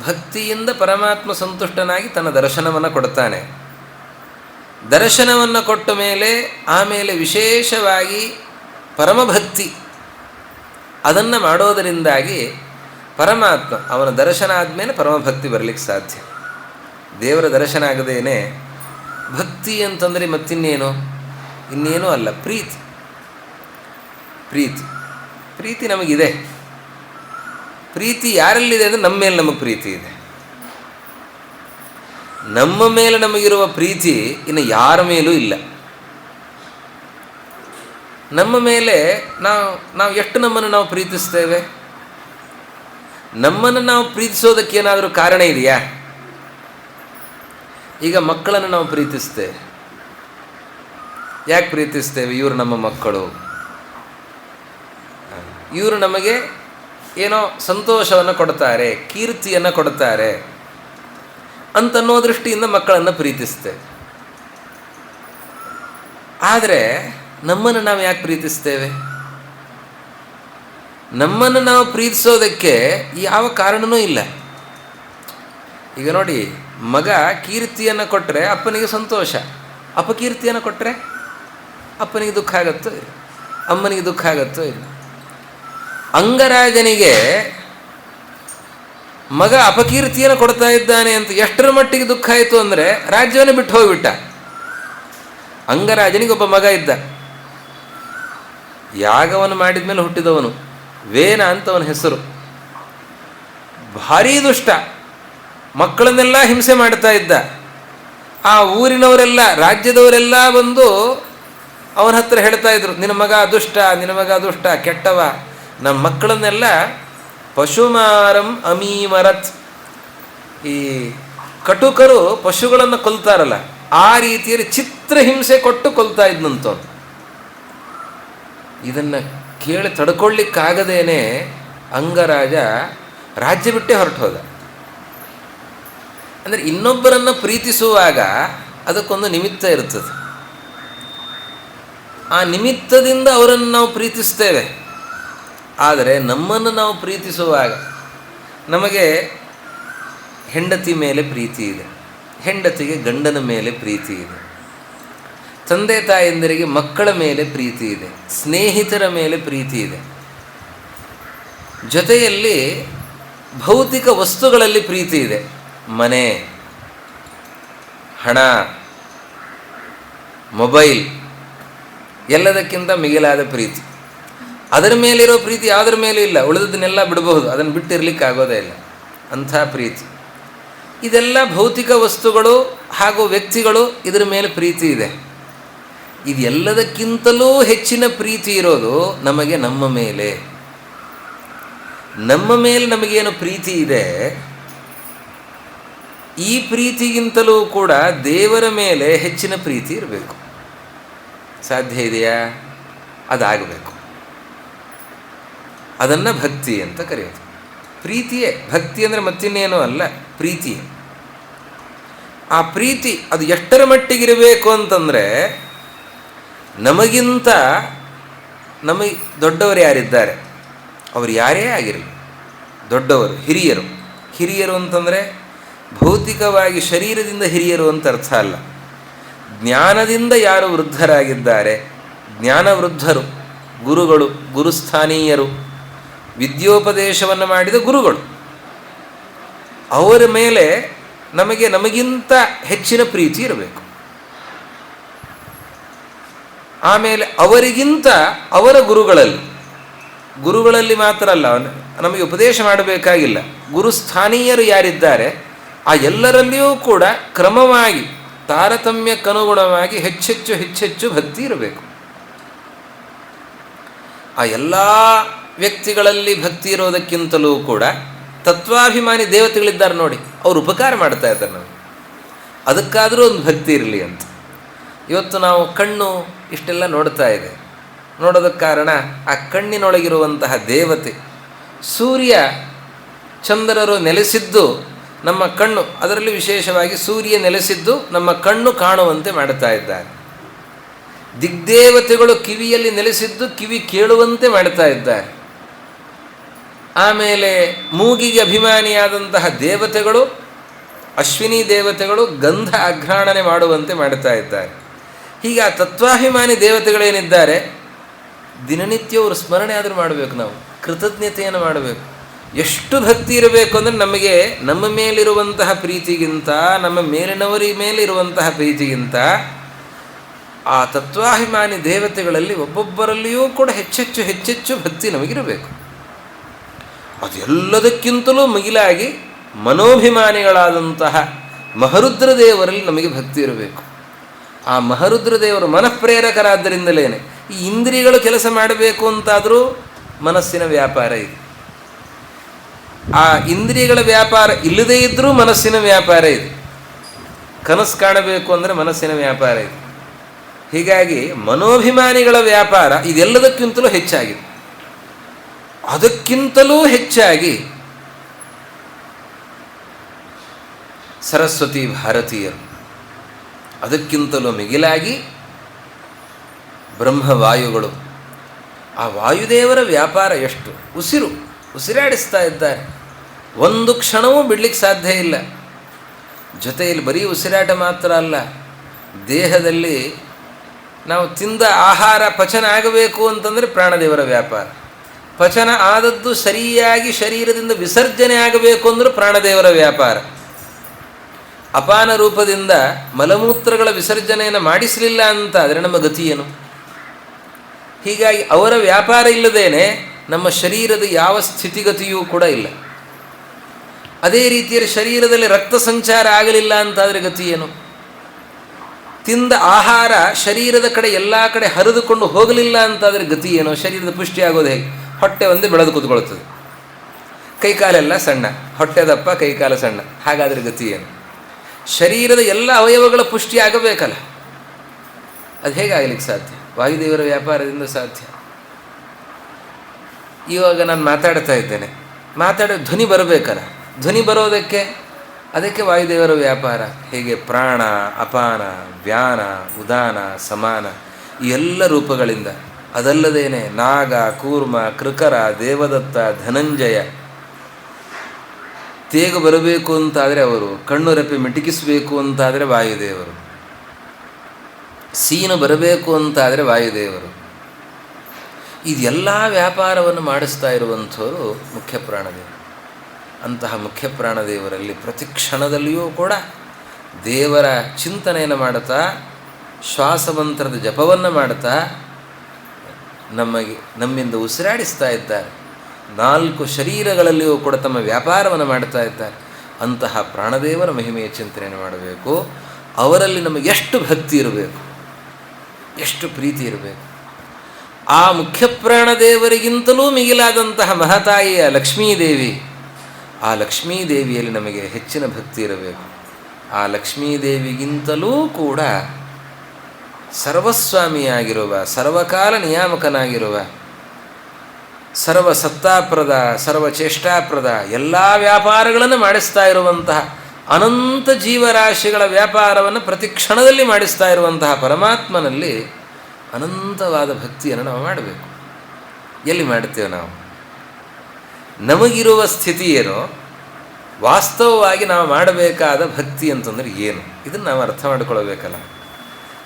ಭಕ್ತಿಯಿಂದ ಪರಮಾತ್ಮ ಸಂತುಷ್ಟನಾಗಿ ತನ್ನ ದರ್ಶನವನ್ನು ಕೊಡ್ತಾನೆ. ದರ್ಶನವನ್ನು ಕೊಟ್ಟ ಮೇಲೆ ಆಮೇಲೆ ವಿಶೇಷವಾಗಿ ಪರಮಭಕ್ತಿ ಅದನ್ನು ಮಾಡೋದರಿಂದಾಗಿ ಪರಮಾತ್ಮ ಅವನ ದರ್ಶನ ಆದಮೇಲೆ ಪರಮಭಕ್ತಿ ಬರಲಿಕ್ಕೆ ಸಾಧ್ಯ. ದೇವರ ದರ್ಶನ ಆಗದೇನೆ ಭಕ್ತಿ ಅಂತಂದರೆ ಮತ್ತಿನ್ನೇನು? ಇನ್ನೇನೂ ಅಲ್ಲ, ಪ್ರೀತಿ. ಪ್ರೀತಿ ಪ್ರೀತಿ ನಮಗಿದೆ. ಪ್ರೀತಿ ಯಾರಲ್ಲಿದೆ ಅಂದರೆ ನಮ್ಮ ಮೇಲೆ ನಮಗೆ ಪ್ರೀತಿ ಇದೆ. ನಮ್ಮ ಮೇಲೆ ನಮಗಿರುವ ಪ್ರೀತಿ ಇನ್ನು ಯಾರ ಮೇಲೂ ಇಲ್ಲ. ನಮ್ಮ ಮೇಲೆ ನಾವು ಎಷ್ಟು ನಮ್ಮನ್ನು ನಾವು ಪ್ರೀತಿಸ್ತೇವೆ? ನಮ್ಮನ್ನು ನಾವು ಪ್ರೀತಿಸೋದಕ್ಕೆ ಏನಾದರೂ ಕಾರಣ ಇದೆಯಾ? ಈಗ ಮಕ್ಕಳನ್ನು ನಾವು ಪ್ರೀತಿಸ್ತೇವೆ. ಯಾಕೆ ಪ್ರೀತಿಸ್ತೇವೆ? ಇವರು ನಮ್ಮ ಮಕ್ಕಳು, ಇವರು ನಮಗೆ ಏನೋ ಸಂತೋಷವನ್ನು ಕೊಡ್ತಾರೆ, ಕೀರ್ತಿಯನ್ನು ಕೊಡ್ತಾರೆ ಅಂತನ್ನೋ ದೃಷ್ಟಿಯಿಂದ ಮಕ್ಕಳನ್ನು ಪ್ರೀತಿಸ್ತೇವೆ. ಆದರೆ ನಮ್ಮನ್ನು ನಾವು ಯಾಕೆ ಪ್ರೀತಿಸ್ತೇವೆ? ನಮ್ಮನ್ನು ನಾವು ಪ್ರೀತಿಸೋದಕ್ಕೆ ಯಾವ ಕಾರಣವೂ ಇಲ್ಲ. ಈಗ ನೋಡಿ, ಮಗ ಕೀರ್ತಿಯನ್ನು ಕೊಟ್ಟರೆ ಅಪ್ಪನಿಗೆ ಸಂತೋಷ, ಅಪಕೀರ್ತಿಯನ್ನು ಕೊಟ್ಟರೆ ಅಪ್ಪನಿಗೆ ದುಃಖ ಆಗುತ್ತೋ ಇಲ್ಲ, ಅಮ್ಮನಿಗೆ ದುಃಖ ಆಗುತ್ತೋ ಇಲ್ಲ. ಅಂಗರಾಜನಿಗೆ ಮಗ ಅಪಕೀರ್ತಿಯನ್ನು ಕೊಡ್ತಾ ಇದ್ದಾನೆ ಅಂತ ಎಷ್ಟರ ಮಟ್ಟಿಗೆ ದುಃಖ ಆಯಿತು ಅಂದರೆ ರಾಜ್ಯವನ್ನು ಬಿಟ್ಟು ಹೋಗಿಬಿಟ್ಟ. ಅಂಗರಾಜನಿಗೆ ಒಬ್ಬ ಮಗ ಇದ್ದ, ಯಾಗವನ್ನು ಮಾಡಿದ ಮೇಲೆ ಹುಟ್ಟಿದವನು, ವೇನ ಅಂತ ಅವನ ಹೆಸರು. ಭಾರೀ ದುಷ್ಟ, ಮಕ್ಕಳನ್ನೆಲ್ಲ ಹಿಂಸೆ ಮಾಡ್ತಾ ಇದ್ದ. ಆ ಊರಿನವರೆಲ್ಲ, ರಾಜ್ಯದವರೆಲ್ಲ ಬಂದು ಅವನ ಹತ್ರ ಹೇಳ್ತಾ ಇದ್ರು, ನಿನ್ನ ಮಗ ದುಷ್ಟ, ನಿನ್ನ ಮಗ ದುಷ್ಟ, ಕೆಟ್ಟವ. ನಮ್ಮ ಮಕ್ಕಳನ್ನೆಲ್ಲ ಪಶುಮಾರಂ ಅಮೀಮರತ್, ಈ ಕಟುಕರು ಪಶುಗಳನ್ನು ಕೊಲ್ತಾರಲ್ಲ ಆ ರೀತಿಯಲ್ಲಿ ಚಿತ್ರಹಿಂಸೆ ಕೊಟ್ಟು ಕೊಲ್ತಾ ಇದ್ನಂತವನು. ಇದನ್ನು ಕೇಳಿ ತಡ್ಕೊಳ್ಳಿಕ್ಕಾಗದೇನೆ ಅಂಗರಾಜ ರಾಜ್ಯ ಬಿಟ್ಟೇ ಹೊರಟು ಹೋದ. ಅಂದರೆ ಇನ್ನೊಬ್ಬರನ್ನು ಪ್ರೀತಿಸುವಾಗ ಅದಕ್ಕೊಂದು ನಿಮಿತ್ತ ಇರ್ತದೆ. ಆ ನಿಮಿತ್ತದಿಂದ ಅವರನ್ನು ನಾವು ಪ್ರೀತಿಸ್ತೇವೆ. ಆದರೆ ನಮ್ಮನ್ನು ನಾವು ಪ್ರೀತಿಸುವಾಗ ನಮಗೆ ಹೆಂಡತಿ ಮೇಲೆ ಪ್ರೀತಿ ಇದೆ, ಹೆಂಡತಿಗೆ ಗಂಡನ ಮೇಲೆ ಪ್ರೀತಿ ಇದೆ, ತಂದೆ ತಾಯಂದಿರಿಗೆ ಮಕ್ಕಳ ಮೇಲೆ ಪ್ರೀತಿ ಇದೆ, ಸ್ನೇಹಿತರ ಮೇಲೆ ಪ್ರೀತಿ ಇದೆ, ಜೊತೆಯಲ್ಲಿ ಭೌತಿಕ ವಸ್ತುಗಳಲ್ಲಿ ಪ್ರೀತಿ ಇದೆ. ಮನೆ, ಹಣ, ಮೊಬೈಲ್, ಎಲ್ಲದಕ್ಕಿಂತ ಮಿಗಿಲಾದ ಪ್ರೀತಿ. ಅದರ ಮೇಲಿರೋ ಪ್ರೀತಿ ಯಾವುದರ ಮೇಲೂ ಇಲ್ಲ. ಉಳಿದದನ್ನೆಲ್ಲ ಬಿಡಬಹುದು, ಅದನ್ನು ಬಿಟ್ಟಿರ್ಲಿಕ್ಕೆ ಆಗೋದೇ ಇಲ್ಲ, ಅಂಥ ಪ್ರೀತಿ. ಇದೆಲ್ಲ ಭೌತಿಕ ವಸ್ತುಗಳು ಹಾಗೂ ವ್ಯಕ್ತಿಗಳು, ಇದರ ಮೇಲೆ ಪ್ರೀತಿ ಇದೆ. ಇದೆಲ್ಲದಕ್ಕಿಂತಲೂ ಹೆಚ್ಚಿನ ಪ್ರೀತಿ ಇರೋದು ನಮಗೆ ನಮ್ಮ ಮೇಲೆ. ನಮ್ಮ ಮೇಲೆ ನಮಗೇನು ಪ್ರೀತಿ ಇದೆ, ಈ ಪ್ರೀತಿಗಿಂತಲೂ ಕೂಡ ದೇವರ ಮೇಲೆ ಹೆಚ್ಚಿನ ಪ್ರೀತಿ ಇರಬೇಕು. ಸಾಧ್ಯ ಇದೆಯಾ? ಅದಾಗಬೇಕು. ಅದನ್ನು ಭಕ್ತಿ ಅಂತ ಕರೆಯೋದು. ಪ್ರೀತಿಯೇ ಭಕ್ತಿ ಅಂದರೆ ಮತ್ತಿನ್ನೇನೂ ಅಲ್ಲ, ಪ್ರೀತಿಯೇ. ಆ ಪ್ರೀತಿ ಅದು ಎಷ್ಟರ ಮಟ್ಟಿಗಿರಬೇಕು ಅಂತಂದರೆ, ನಮಗಿಂತ ನಮಗೆ ದೊಡ್ಡವರು ಯಾರಿದ್ದಾರೆ, ಅವರು ಯಾರೇ ಆಗಿರಲಿ, ದೊಡ್ಡವರು, ಹಿರಿಯರು. ಹಿರಿಯರು ಅಂತಂದರೆ ಭೌತಿಕವಾಗಿ ಶರೀರದಿಂದ ಹಿರಿಯರು ಅಂತ ಅರ್ಥ ಅಲ್ಲ. ಜ್ಞಾನದಿಂದ ಯಾರು ವೃದ್ಧರಾಗಿದ್ದಾರೆ, ಜ್ಞಾನವೃದ್ಧರು, ಗುರುಗಳು, ಗುರುಸ್ಥಾನೀಯರು, ವಿದ್ಯೋಪದೇಶವನ್ನು ಮಾಡಿದ ಗುರುಗಳು, ಅವರ ಮೇಲೆ ನಮಗಿಂತ ಹೆಚ್ಚಿನ ಪ್ರೀತಿ ಇರಬೇಕು. ಆಮೇಲೆ ಅವರಿಗಿಂತ ಅವರ ಗುರುಗಳಲ್ಲಿ ಮಾತ್ರ ಅಲ್ಲ, ನಮಗೆ ಉಪದೇಶ ಮಾಡಬೇಕಾಗಿಲ್ಲ, ಗುರುಸ್ಥಾನೀಯರು ಯಾರಿದ್ದಾರೆ ಆ ಎಲ್ಲರಲ್ಲಿಯೂ ಕೂಡ ಕ್ರಮವಾಗಿ ತಾರತಮ್ಯಕ್ಕನುಗುಣವಾಗಿ ಹೆಚ್ಚೆಚ್ಚು ಭಕ್ತಿ ಇರಬೇಕು. ಆ ಎಲ್ಲ ವ್ಯಕ್ತಿಗಳಲ್ಲಿ ಭಕ್ತಿ ಇರೋದಕ್ಕಿಂತಲೂ ಕೂಡ ತತ್ವಾಭಿಮಾನಿ ದೇವತೆಗಳಿದ್ದಾರೆ ನೋಡಿ, ಅವರು ಉಪಕಾರ ಮಾಡ್ತಾ ಇದ್ದಾರೆ ನಮಗೆ, ಅದಕ್ಕಾದರೂ ಒಂದು ಭಕ್ತಿ ಇರಲಿ ಅಂತ. ಇವತ್ತು ನಾವು ಕಣ್ಣು ಇಷ್ಟೆಲ್ಲ ನೋಡ್ತಾ ಇದೆ. ನೋಡೋದಕ್ಕೆ ಕಾರಣ ಆ ಕಣ್ಣಿನೊಳಗಿರುವಂತಹ ದೇವತೆ. ಸೂರ್ಯ ಚಂದ್ರರು ನೆಲೆಸಿದ್ದು ನಮ್ಮ ಕಣ್ಣು, ಅದರಲ್ಲಿ ವಿಶೇಷವಾಗಿ ಸೂರ್ಯ ನೆಲೆಸಿದ್ದು ನಮ್ಮ ಕಣ್ಣು ಕಾಣುವಂತೆ ಮಾಡುತ್ತಾ ಇದ್ದಾರೆ. ದಿಗ್ದೇವತೆಗಳು ಕಿವಿಯಲ್ಲಿ ನೆಲೆಸಿದ್ದು ಕಿವಿ ಕೇಳುವಂತೆ ಮಾಡ್ತಾ ಇದ್ದಾರೆ. ಆಮೇಲೆ ಮೂಗಿಗೆ ಅಭಿಮಾನಿಯಾದಂತಹ ದೇವತೆಗಳು, ಅಶ್ವಿನಿ ದೇವತೆಗಳು ಗಂಧ ಅಘ್ರಾಣನೆ ಮಾಡುವಂತೆ ಮಾಡುತ್ತಾ ಇದ್ದಾರೆ. ಹೀಗೆ ಆ ತತ್ವಾಭಿಮಾನಿ ದೇವತೆಗಳೇನಿದ್ದಾರೆ, ದಿನನಿತ್ಯ ಅವರು ಸ್ಮರಣೆ ಆದರೂ ಮಾಡಬೇಕು. ನಾವು ಕೃತಜ್ಞತೆಯನ್ನು ಮಾಡಬೇಕು. ಎಷ್ಟು ಭಕ್ತಿ ಇರಬೇಕು ಅಂದರೆ ನಮಗೆ ನಮ್ಮ ಮೇಲಿರುವಂತಹ ಪ್ರೀತಿಗಿಂತ, ನಮ್ಮ ಮೇಲಿನವರ ಮೇಲಿರುವಂತಹ ಪ್ರೀತಿಗಿಂತ ಆ ತತ್ವಾಭಿಮಾನಿ ದೇವತೆಗಳಲ್ಲಿ ಒಬ್ಬೊಬ್ಬರಲ್ಲಿಯೂ ಕೂಡ ಹೆಚ್ಚೆಚ್ಚು ಭಕ್ತಿ ನಮಗಿರಬೇಕು. ಅದೆಲ್ಲದಕ್ಕಿಂತಲೂ ಮಿಗಿಲಾಗಿ ಮನೋಭಿಮಾನಿಗಳಾದಂತಹ ಮಹರುದ್ರ ದೇವರಲ್ಲಿ ನಮಗೆ ಭಕ್ತಿ ಇರಬೇಕು. ಆ ಮಹರುದ್ರ ದೇವರು ಮನಃಪ್ರೇರಕರಾದ್ದರಿಂದಲೇ ಈ ಇಂದ್ರಿಯಗಳು ಕೆಲಸ ಮಾಡಬೇಕು ಅಂತಾದರೂ ಮನಸ್ಸಿನ ವ್ಯಾಪಾರ ಇದೆ. ಆ ಇಂದ್ರಿಯಗಳ ವ್ಯಾಪಾರ ಇಲ್ಲದೇ ಇದ್ದರೂ ಮನಸ್ಸಿನ ವ್ಯಾಪಾರ ಇದೆ. ಕನಸು ಕಾಣಬೇಕು ಅಂದರೆ ಮನಸ್ಸಿನ ವ್ಯಾಪಾರ ಇದೆ. ಹೀಗಾಗಿ ಮನೋಭಿಮಾನಿಗಳ ವ್ಯಾಪಾರ ಇದೆಲ್ಲದಕ್ಕಿಂತಲೂ ಹೆಚ್ಚಾಗಿದೆ. ಅದಕ್ಕಿಂತಲೂ ಹೆಚ್ಚಾಗಿ ಸರಸ್ವತಿ ಭಾರತೀಯರು, ಅದಕ್ಕಿಂತಲೂ ಮಿಗಿಲಾಗಿ ಬ್ರಹ್ಮವಾಯುಗಳು. ಆ ವಾಯುದೇವರ ವ್ಯಾಪಾರ ಎಷ್ಟು! ಉಸಿರಾಡಿಸ್ತಾ ಇದ್ದಾರೆ. ಒಂದು ಕ್ಷಣವೂ ಬಿಡಲಿಕ್ಕೆ ಸಾಧ್ಯ ಇಲ್ಲ. ಜೊತೆಯಲ್ಲಿ ಬರೀ ಉಸಿರಾಟ ಮಾತ್ರ ಅಲ್ಲ, ದೇಹದಲ್ಲಿ ನಾವು ತಿಂದ ಆಹಾರ ಪಚನ ಆಗಬೇಕು ಅಂತಂದರೆ ಪ್ರಾಣದೇವರ ವ್ಯಾಪಾರ. ಪಚನ ಆದದ್ದು ಸರಿಯಾಗಿ ಶರೀರದಿಂದ ವಿಸರ್ಜನೆ ಆಗಬೇಕು ಅಂದರೂ ಪ್ರಾಣದೇವರ ವ್ಯಾಪಾರ. ಅಪಾನ ರೂಪದಿಂದ ಮಲಮೂತ್ರಗಳ ವಿಸರ್ಜನೆಯನ್ನು ಮಾಡಿಸಲಿಲ್ಲ ಅಂತ ಆದರೆ ನಮ್ಮ ಗತಿ ಏನು? ಹೀಗಾಗಿ ಅವರ ವ್ಯಾಪಾರ ಇಲ್ಲದೇನೆ ನಮ್ಮ ಶರೀರದ ಯಾವ ಸ್ಥಿತಿಗತಿಯೂ ಕೂಡ ಇಲ್ಲ. ಅದೇ ರೀತಿಯಲ್ಲಿ ಶರೀರದಲ್ಲಿ ರಕ್ತ ಸಂಚಾರ ಆಗಲಿಲ್ಲ ಅಂತಾದರೆ ಗತಿ ಏನು? ತಿಂದ ಆಹಾರ ಶರೀರದ ಕಡೆ ಎಲ್ಲ ಕಡೆ ಹರಿದುಕೊಂಡು ಹೋಗಲಿಲ್ಲ ಅಂತಾದರೆ ಗತಿ ಏನು? ಶರೀರದ ಪುಷ್ಟಿ ಆಗೋದು ಹೇಗೆ? ಹೊಟ್ಟೆ ಒಂದೇ ಬೆಳೆದು ಕೂತ್ಕೊಳ್ತದೆ, ಕೈಕಾಲೆಲ್ಲ ಸಣ್ಣ, ಹೊಟ್ಟೆ ದಪ್ಪ, ಕೈಕಾಲ ಸಣ್ಣ. ಹಾಗಾದರೆ ಗತಿ ಏನು? ಶರೀರದ ಎಲ್ಲ ಅವಯವಗಳ ಪುಷ್ಟಿ ಆಗಬೇಕಲ್ಲ, ಅದು ಹೇಗಾಗಲಿಕ್ಕೆ ಸಾಧ್ಯ? ವಾಯುದೇವರ ವ್ಯಾಪಾರದಿಂದ ಸಾಧ್ಯ. ಇವಾಗ ನಾನು ಮಾತಾಡ್ತಾ ಇದ್ದೇನೆ, ಧ್ವನಿ ಬರಬೇಕಲ್ಲ, ಧ್ವನಿ ಬರೋದಕ್ಕೆ ಅದಕ್ಕೆ ವಾಯುದೇವರ ವ್ಯಾಪಾರ. ಹೇಗೆ ಪ್ರಾಣ, ಅಪಾನ, ವ್ಯಾನ, ಉದಾನ, ಸಮಾನ ಈ ಎಲ್ಲ ರೂಪಗಳಿಂದ, ಅದಲ್ಲದೇನೆ ನಾಗ, ಕೂರ್ಮ, ಕೃಕರ, ದೇವದತ್ತ, ಧನಂಜಯ ತೇಗ ಬರಬೇಕು ಅಂತಾದರೆ ಅವರು, ಕಣ್ಣು ರೆಪ್ಪೆ ಮಿಟುಕಿಸಬೇಕು ಅಂತಾದರೆ ವಾಯುದೇವರು, ಸೀನು ಬರಬೇಕು ಅಂತಾದರೆ ವಾಯುದೇವರು. ಇದೆಲ್ಲ ವ್ಯಾಪಾರವನ್ನು ಮಾಡಿಸ್ತಾ ಇರುವಂಥವರು ಮುಖ್ಯ ಪ್ರಾಣದೇವರು. ಅಂತಹ ಮುಖ್ಯ ಪ್ರಾಣದೇವರಲ್ಲಿ ಪ್ರತಿ ಕ್ಷಣದಲ್ಲಿಯೂ ಕೂಡ ದೇವರ ಚಿಂತನೆಯನ್ನು ಮಾಡುತ್ತಾ, ಶ್ವಾಸಮಂತ್ರದ ಜಪವನ್ನು ಮಾಡುತ್ತಾ ನಮ್ಮಿಂದ ಉಸಿರಾಡಿಸ್ತಾ ಇದ್ದಾರೆ. 4 ಶರೀರಗಳಲ್ಲಿಯೂ ಕೂಡ ತಮ್ಮ ವ್ಯಾಪಾರವನ್ನು ಮಾಡ್ತಾ ಇದ್ದಾರೆ. ಅಂತಹ ಪ್ರಾಣದೇವರ ಮಹಿಮೆಯ ಚಿಂತನೆಯನ್ನು ಮಾಡಬೇಕು. ಅವರಲ್ಲಿ ನಮಗೆ ಎಷ್ಟು ಭಕ್ತಿ ಇರಬೇಕು, ಎಷ್ಟು ಪ್ರೀತಿ ಇರಬೇಕು. ಆ ಮುಖ್ಯ ಪ್ರಾಣದೇವರಿಗಿಂತಲೂ ಮಿಗಿಲಾದಂತಹ ಮಹತಾಯಿಯ ಲಕ್ಷ್ಮೀದೇವಿ, ಆ ಲಕ್ಷ್ಮೀದೇವಿಯಲ್ಲಿ ನಮಗೆ ಹೆಚ್ಚಿನ ಭಕ್ತಿ ಇರಬೇಕು. ಆ ಲಕ್ಷ್ಮೀದೇವಿಗಿಂತಲೂ ಕೂಡ ಸರ್ವಸ್ವಾಮಿಯಾಗಿರುವ, ಸರ್ವಕಾಲ ನಿಯಾಮಕನಾಗಿರುವ, ಸರ್ವಸತ್ತಾಪ್ರದ, ಸರ್ವಚೇಷ್ಟಾಪ್ರದ ಎಲ್ಲ ವ್ಯಾಪಾರಗಳನ್ನು ಮಾಡಿಸ್ತಾ ಇರುವಂತಹ, ಅನಂತ ಜೀವರಾಶಿಗಳ ವ್ಯಾಪಾರವನ್ನು ಪ್ರತಿ ಕ್ಷಣದಲ್ಲಿ ಮಾಡಿಸ್ತಾ ಇರುವಂತಹ ಪರಮಾತ್ಮನಲ್ಲಿ ಅನಂತವಾದ ಭಕ್ತಿಯನ್ನು ನಾವು ಮಾಡಬೇಕು. ಎಲ್ಲಿ ಮಾಡ್ತೇವೆ ನಾವು? ನಮಗಿರುವ ಸ್ಥಿತಿ ಏನು, ವಾಸ್ತವವಾಗಿ ನಾವು ಮಾಡಬೇಕಾದ ಭಕ್ತಿ ಅಂತಂದರೆ ಏನು, ಇದನ್ನು ನಾವು ಅರ್ಥ ಮಾಡಿಕೊಳ್ಳಬೇಕಲ್ಲ.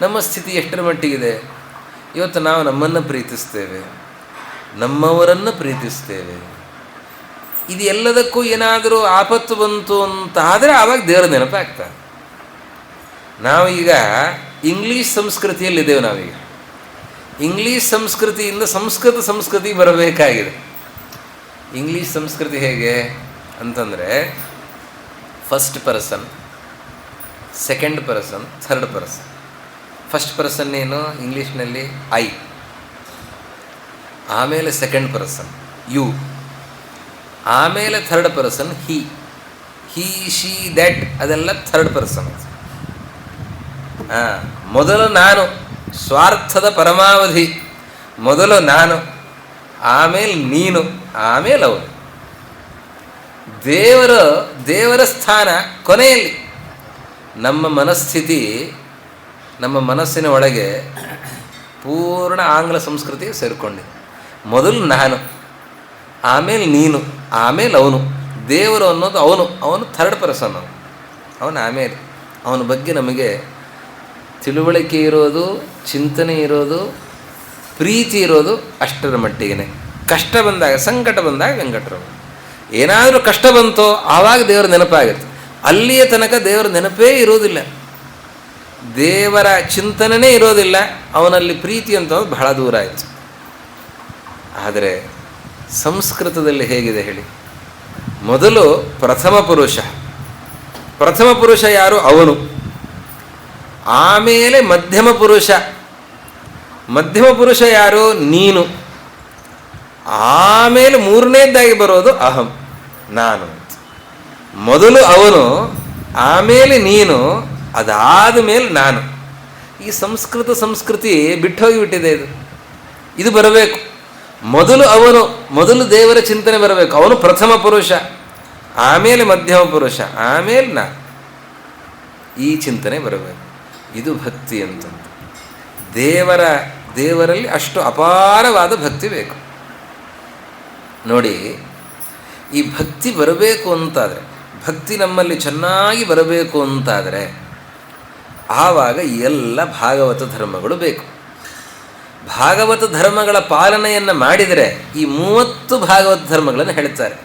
ನಮ್ಮ ಸ್ಥಿತಿ ಎಷ್ಟರ ಮಟ್ಟಿಗಿದೆ? ಇವತ್ತು ನಾವು ನಮ್ಮನ್ನು ಪ್ರೀತಿಸ್ತೇವೆ, ನಮ್ಮವರನ್ನು ಪ್ರೀತಿಸ್ತೇವೆ. ಇದು ಎಲ್ಲದಕ್ಕೂ ಏನಾದರೂ ಆಪತ್ತು ಬಂತು ಅಂತಾದರೆ ಆವಾಗ ದೇವರ ನೆನಪಾಗ್ತದೆ. ನಾವೀಗ ಇಂಗ್ಲೀಷ್ ಸಂಸ್ಕೃತಿಯಲ್ಲಿದ್ದೇವೆ. ನಾವೀಗ ಇಂಗ್ಲೀಷ್ ಸಂಸ್ಕೃತಿಯಿಂದ ಸಂಸ್ಕೃತಿ ಬರಬೇಕಾಗಿದೆ. ಇಂಗ್ಲೀಷ್ ಸಂಸ್ಕೃತಿ ಹೇಗೆ ಅಂತಂದರೆ, first person, second person, third person. First person ಏನು ಇಂಗ್ಲೀಷ್ನಲ್ಲಿ? ಐ. ಆಮೇಲೆ ಸೆಕೆಂಡ್ ಪರ್ಸನ್ ಯು. ಆಮೇಲೆ third person he, she, that, ಅದೆಲ್ಲ ಥರ್ಡ್ ಪರ್ಸನ್. ಮೊದಲು ನಾನು, ಸ್ವಾರ್ಥದ ಪರಮಾವಧಿ. ಮೊದಲು ನಾನು, ಆಮೇಲೆ ನೀನು, ಆಮೇಲೆ ಅವನು. ದೇವರ ಸ್ಥಾನ ಕೊನೆಯಲ್ಲಿ. ನಮ್ಮ ಮನಸ್ಥಿತಿ, ನಮ್ಮ ಮನಸ್ಸಿನ ಒಳಗೆ ಪೂರ್ಣ ಆಂಗ್ಲ ಸಂಸ್ಕೃತಿ ಸೇರಿಕೊಂಡಿದೆ. ಮೊದಲು ನಾನು, ಆಮೇಲೆ ನೀನು, ಆಮೇಲೆ ಅವನು. ದೇವರು ಅನ್ನೋದು ಅವನು ಥರ್ಡ್ ಪರ್ಸನ್. ಅವನು ಆಮೇಲೆ. ಅವನ ಬಗ್ಗೆ ನಮಗೆ ತಿಳುವಳಿಕೆ ಇರೋದು, ಚಿಂತನೆ ಇರೋದು, ಪ್ರೀತಿ ಇರೋದು ಅಷ್ಟರ ಮಟ್ಟಿಗೆ. ಕಷ್ಟ ಬಂದಾಗ, ಸಂಕಟ ಬಂದಾಗ ವೆಂಕಟರಮಣ. ಏನಾದರೂ ಕಷ್ಟ ಬಂತೋ ಆವಾಗ ದೇವರ ನೆನಪಾಗುತ್ತೆ. ಅಲ್ಲಿಯ ತನಕ ದೇವರ ನೆನಪೇ ಇರೋದಿಲ್ಲ, ದೇವರ ಚಿಂತನೆಯೇ ಇರೋದಿಲ್ಲ. ಅವನಲ್ಲಿ ಪ್ರೀತಿ ಅಂತ ಬಹಳ ದೂರ ಆಯಿತು. ಆದರೆ ಸಂಸ್ಕೃತದಲ್ಲಿ ಹೇಗಿದೆ ಹೇಳಿ? ಮೊದಲು ಪ್ರಥಮ ಪುರುಷ ಯಾರು? ಅವನು. ಆಮೇಲೆ ಮಧ್ಯಮ ಪುರುಷ ಯಾರು? ನೀನು. ಆಮೇಲೆ ಮೂರನೇದಾಗಿ ಬರೋದು ಅಹಂ, ನಾನು. ಮೊದಲು ಅವನು, ಆಮೇಲೆ ನೀನು, ಅದಾದ ಮೇಲೆ ನಾನು. ಈ ಸಂಸ್ಕೃತಿ ಬಿಟ್ಟೋಗಿಬಿಟ್ಟಿದೆ. ಇದು ಬರಬೇಕು. ಮೊದಲು ಅವನು, ಮೊದಲು ದೇವರ ಚಿಂತನೆ ಬರಬೇಕು. ಅವನು ಪ್ರಥಮ ಪುರುಷ, ಆಮೇಲೆ ಮಧ್ಯಮ ಪುರುಷ, ಆಮೇಲೆ ನಾನು. ಈ ಚಿಂತನೆ ಬರಬೇಕು. ಇದು ಭಕ್ತಿ ಅಂತ. ದೇವರಲ್ಲಿ ಅಷ್ಟು ಅಪಾರವಾದ ಭಕ್ತಿ ಬೇಕು ನೋಡಿ. ಈ ಭಕ್ತಿ ಬರಬೇಕು ಅಂತಾದರೆ, ಭಕ್ತಿ ನಮ್ಮಲ್ಲಿ ಚೆನ್ನಾಗಿ ಬರಬೇಕು ಅಂತಾದರೆ ಆವಾಗ ಎಲ್ಲ ಭಾಗವತ ಧರ್ಮಗಳು ಬೇಕು. ಭಾಗವತ ಧರ್ಮಗಳ ಪಾಲನೆಯನ್ನು ಮಾಡಿದರೆ, ಈ 30 ಭಾಗವತ ಧರ್ಮಗಳನ್ನು ಹೇಳ್ತಾರೆ.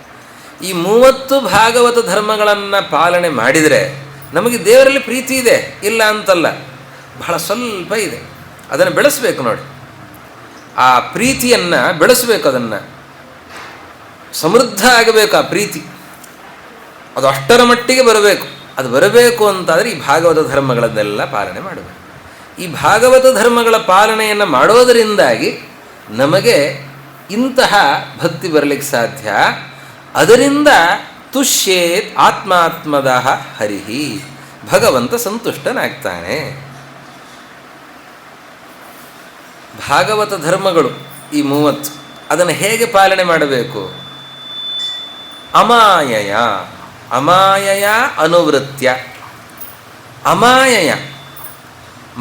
ಈ 30 ಭಾಗವತ ಧರ್ಮಗಳನ್ನು ಪಾಲನೆ ಮಾಡಿದರೆ ನಮಗೆ ದೇವರಲ್ಲಿ ಪ್ರೀತಿ ಇದೆ, ಇಲ್ಲ ಅಂತಲ್ಲ, ಬಹಳ ಸ್ವಲ್ಪ ಇದೆ. ಅದನ್ನು ಬೆಳೆಸಬೇಕು ನೋಡಿ. ಆ ಪ್ರೀತಿಯನ್ನು ಬೆಳೆಸಬೇಕು, ಅದನ್ನು ಸಮೃದ್ಧ ಆಗಬೇಕು. ಆ ಪ್ರೀತಿ ಅದು ಅಷ್ಟರ ಮಟ್ಟಿಗೆ ಬರಬೇಕು. ಅದು ಬರಬೇಕು ಅಂತಾದರೆ ಈ ಭಾಗವತ ಧರ್ಮಗಳನ್ನೆಲ್ಲ ಪಾಲನೆ ಮಾಡಬೇಕು. ಈ ಭಾಗವತ ಧರ್ಮಗಳ ಪಾಲನೆಯನ್ನು ಮಾಡೋದರಿಂದಾಗಿ ನಮಗೆ ಇಂತಹ ಭಕ್ತಿ ಬರಲಿಕ್ಕೆ ಸಾಧ್ಯ. ಅದರಿಂದ ತುಷ್ಯೇತ್ ಆತ್ಮಾತ್ಮದಃ ಹರಿಹಿ, ಭಗವಂತ ಸಂತುಷ್ಟನಾಗ್ತಾನೆ. ಭಾಗವತ ಧರ್ಮಗಳು ಈ 30 ಅದನ್ನು ಹೇಗೆ ಪಾಲನೆ ಮಾಡಬೇಕು? ಅಮಾಯಯ ಅನುವೃತ್ಯ. ಅಮಾಯಯ,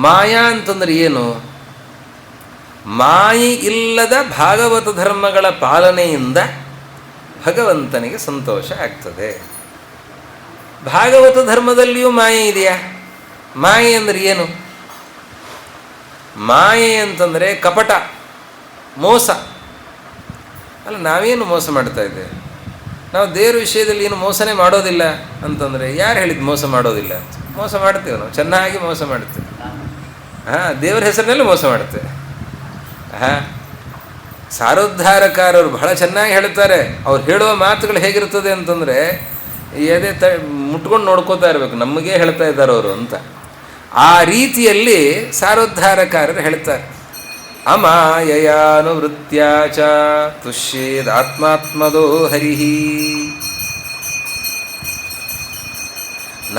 ಮಾಯಾ ಅಂತಂದ್ರೆ ಏನು? ಮಾಯಿ ಇಲ್ಲದ ಭಾಗವತ ಧರ್ಮಗಳ ಪಾಲನೆಯಿಂದ ಭಗವಂತನಿಗೆ ಸಂತೋಷ ಆಗ್ತದೆ. ಭಾಗವತ ಧರ್ಮದಲ್ಲಿಯೂ ಮಾಯೆ ಇದೆಯಾ? ಮಾಯೆ ಅಂದರೆ ಏನು? ಮಾಯೆ ಅಂತಂದರೆ ಕಪಟ, ಮೋಸ. ಅಲ್ಲ, ನಾವೇನು ಮೋಸ ಮಾಡ್ತಾ ಇದ್ದೇವೆ? ನಾವು ದೇವರ ವಿಷಯದಲ್ಲಿ ಏನು ಮೋಸನೇ ಮಾಡೋದಿಲ್ಲ ಅಂತಂದರೆ ಯಾರು ಹೇಳಿದ್ದು ಮೋಸ ಮಾಡೋದಿಲ್ಲ ಅಂತ? ಮೋಸ ಮಾಡ್ತೇವೆ, ನಾವು ಚೆನ್ನಾಗಿ ಮೋಸ ಮಾಡ್ತೇವೆ. ದೇವರ ಹೆಸರಿನಲ್ಲಿ ಮೋಸ ಮಾಡ್ತೇವೆ. ಸಾರೋದ್ಧಾರಕಾರರು ಬಹಳ ಚೆನ್ನಾಗಿ ಹೇಳ್ತಾರೆ. ಅವ್ರು ಹೇಳುವ ಮಾತುಗಳು ಹೇಗಿರ್ತದೆ ಅಂತಂದರೆ ಎದೆ ಮುಟ್ಕೊಂಡು ನೋಡ್ಕೋತಾ ಇರಬೇಕು, ನಮಗೇ ಹೇಳ್ತಾ ಇದ್ದಾರೆ ಅವರು ಅಂತ. ಆ ರೀತಿಯಲ್ಲಿ ಸಾರೋದ್ಧಾರಕಾರರು ಹೇಳ್ತಾರೆ. ಅಮಾಯಯಾನುವೃತ್ಯಾಚ ತುಷ್ಯೇದಾತ್ಮಾತ್ಮದೋ ಹರಿಹಿ.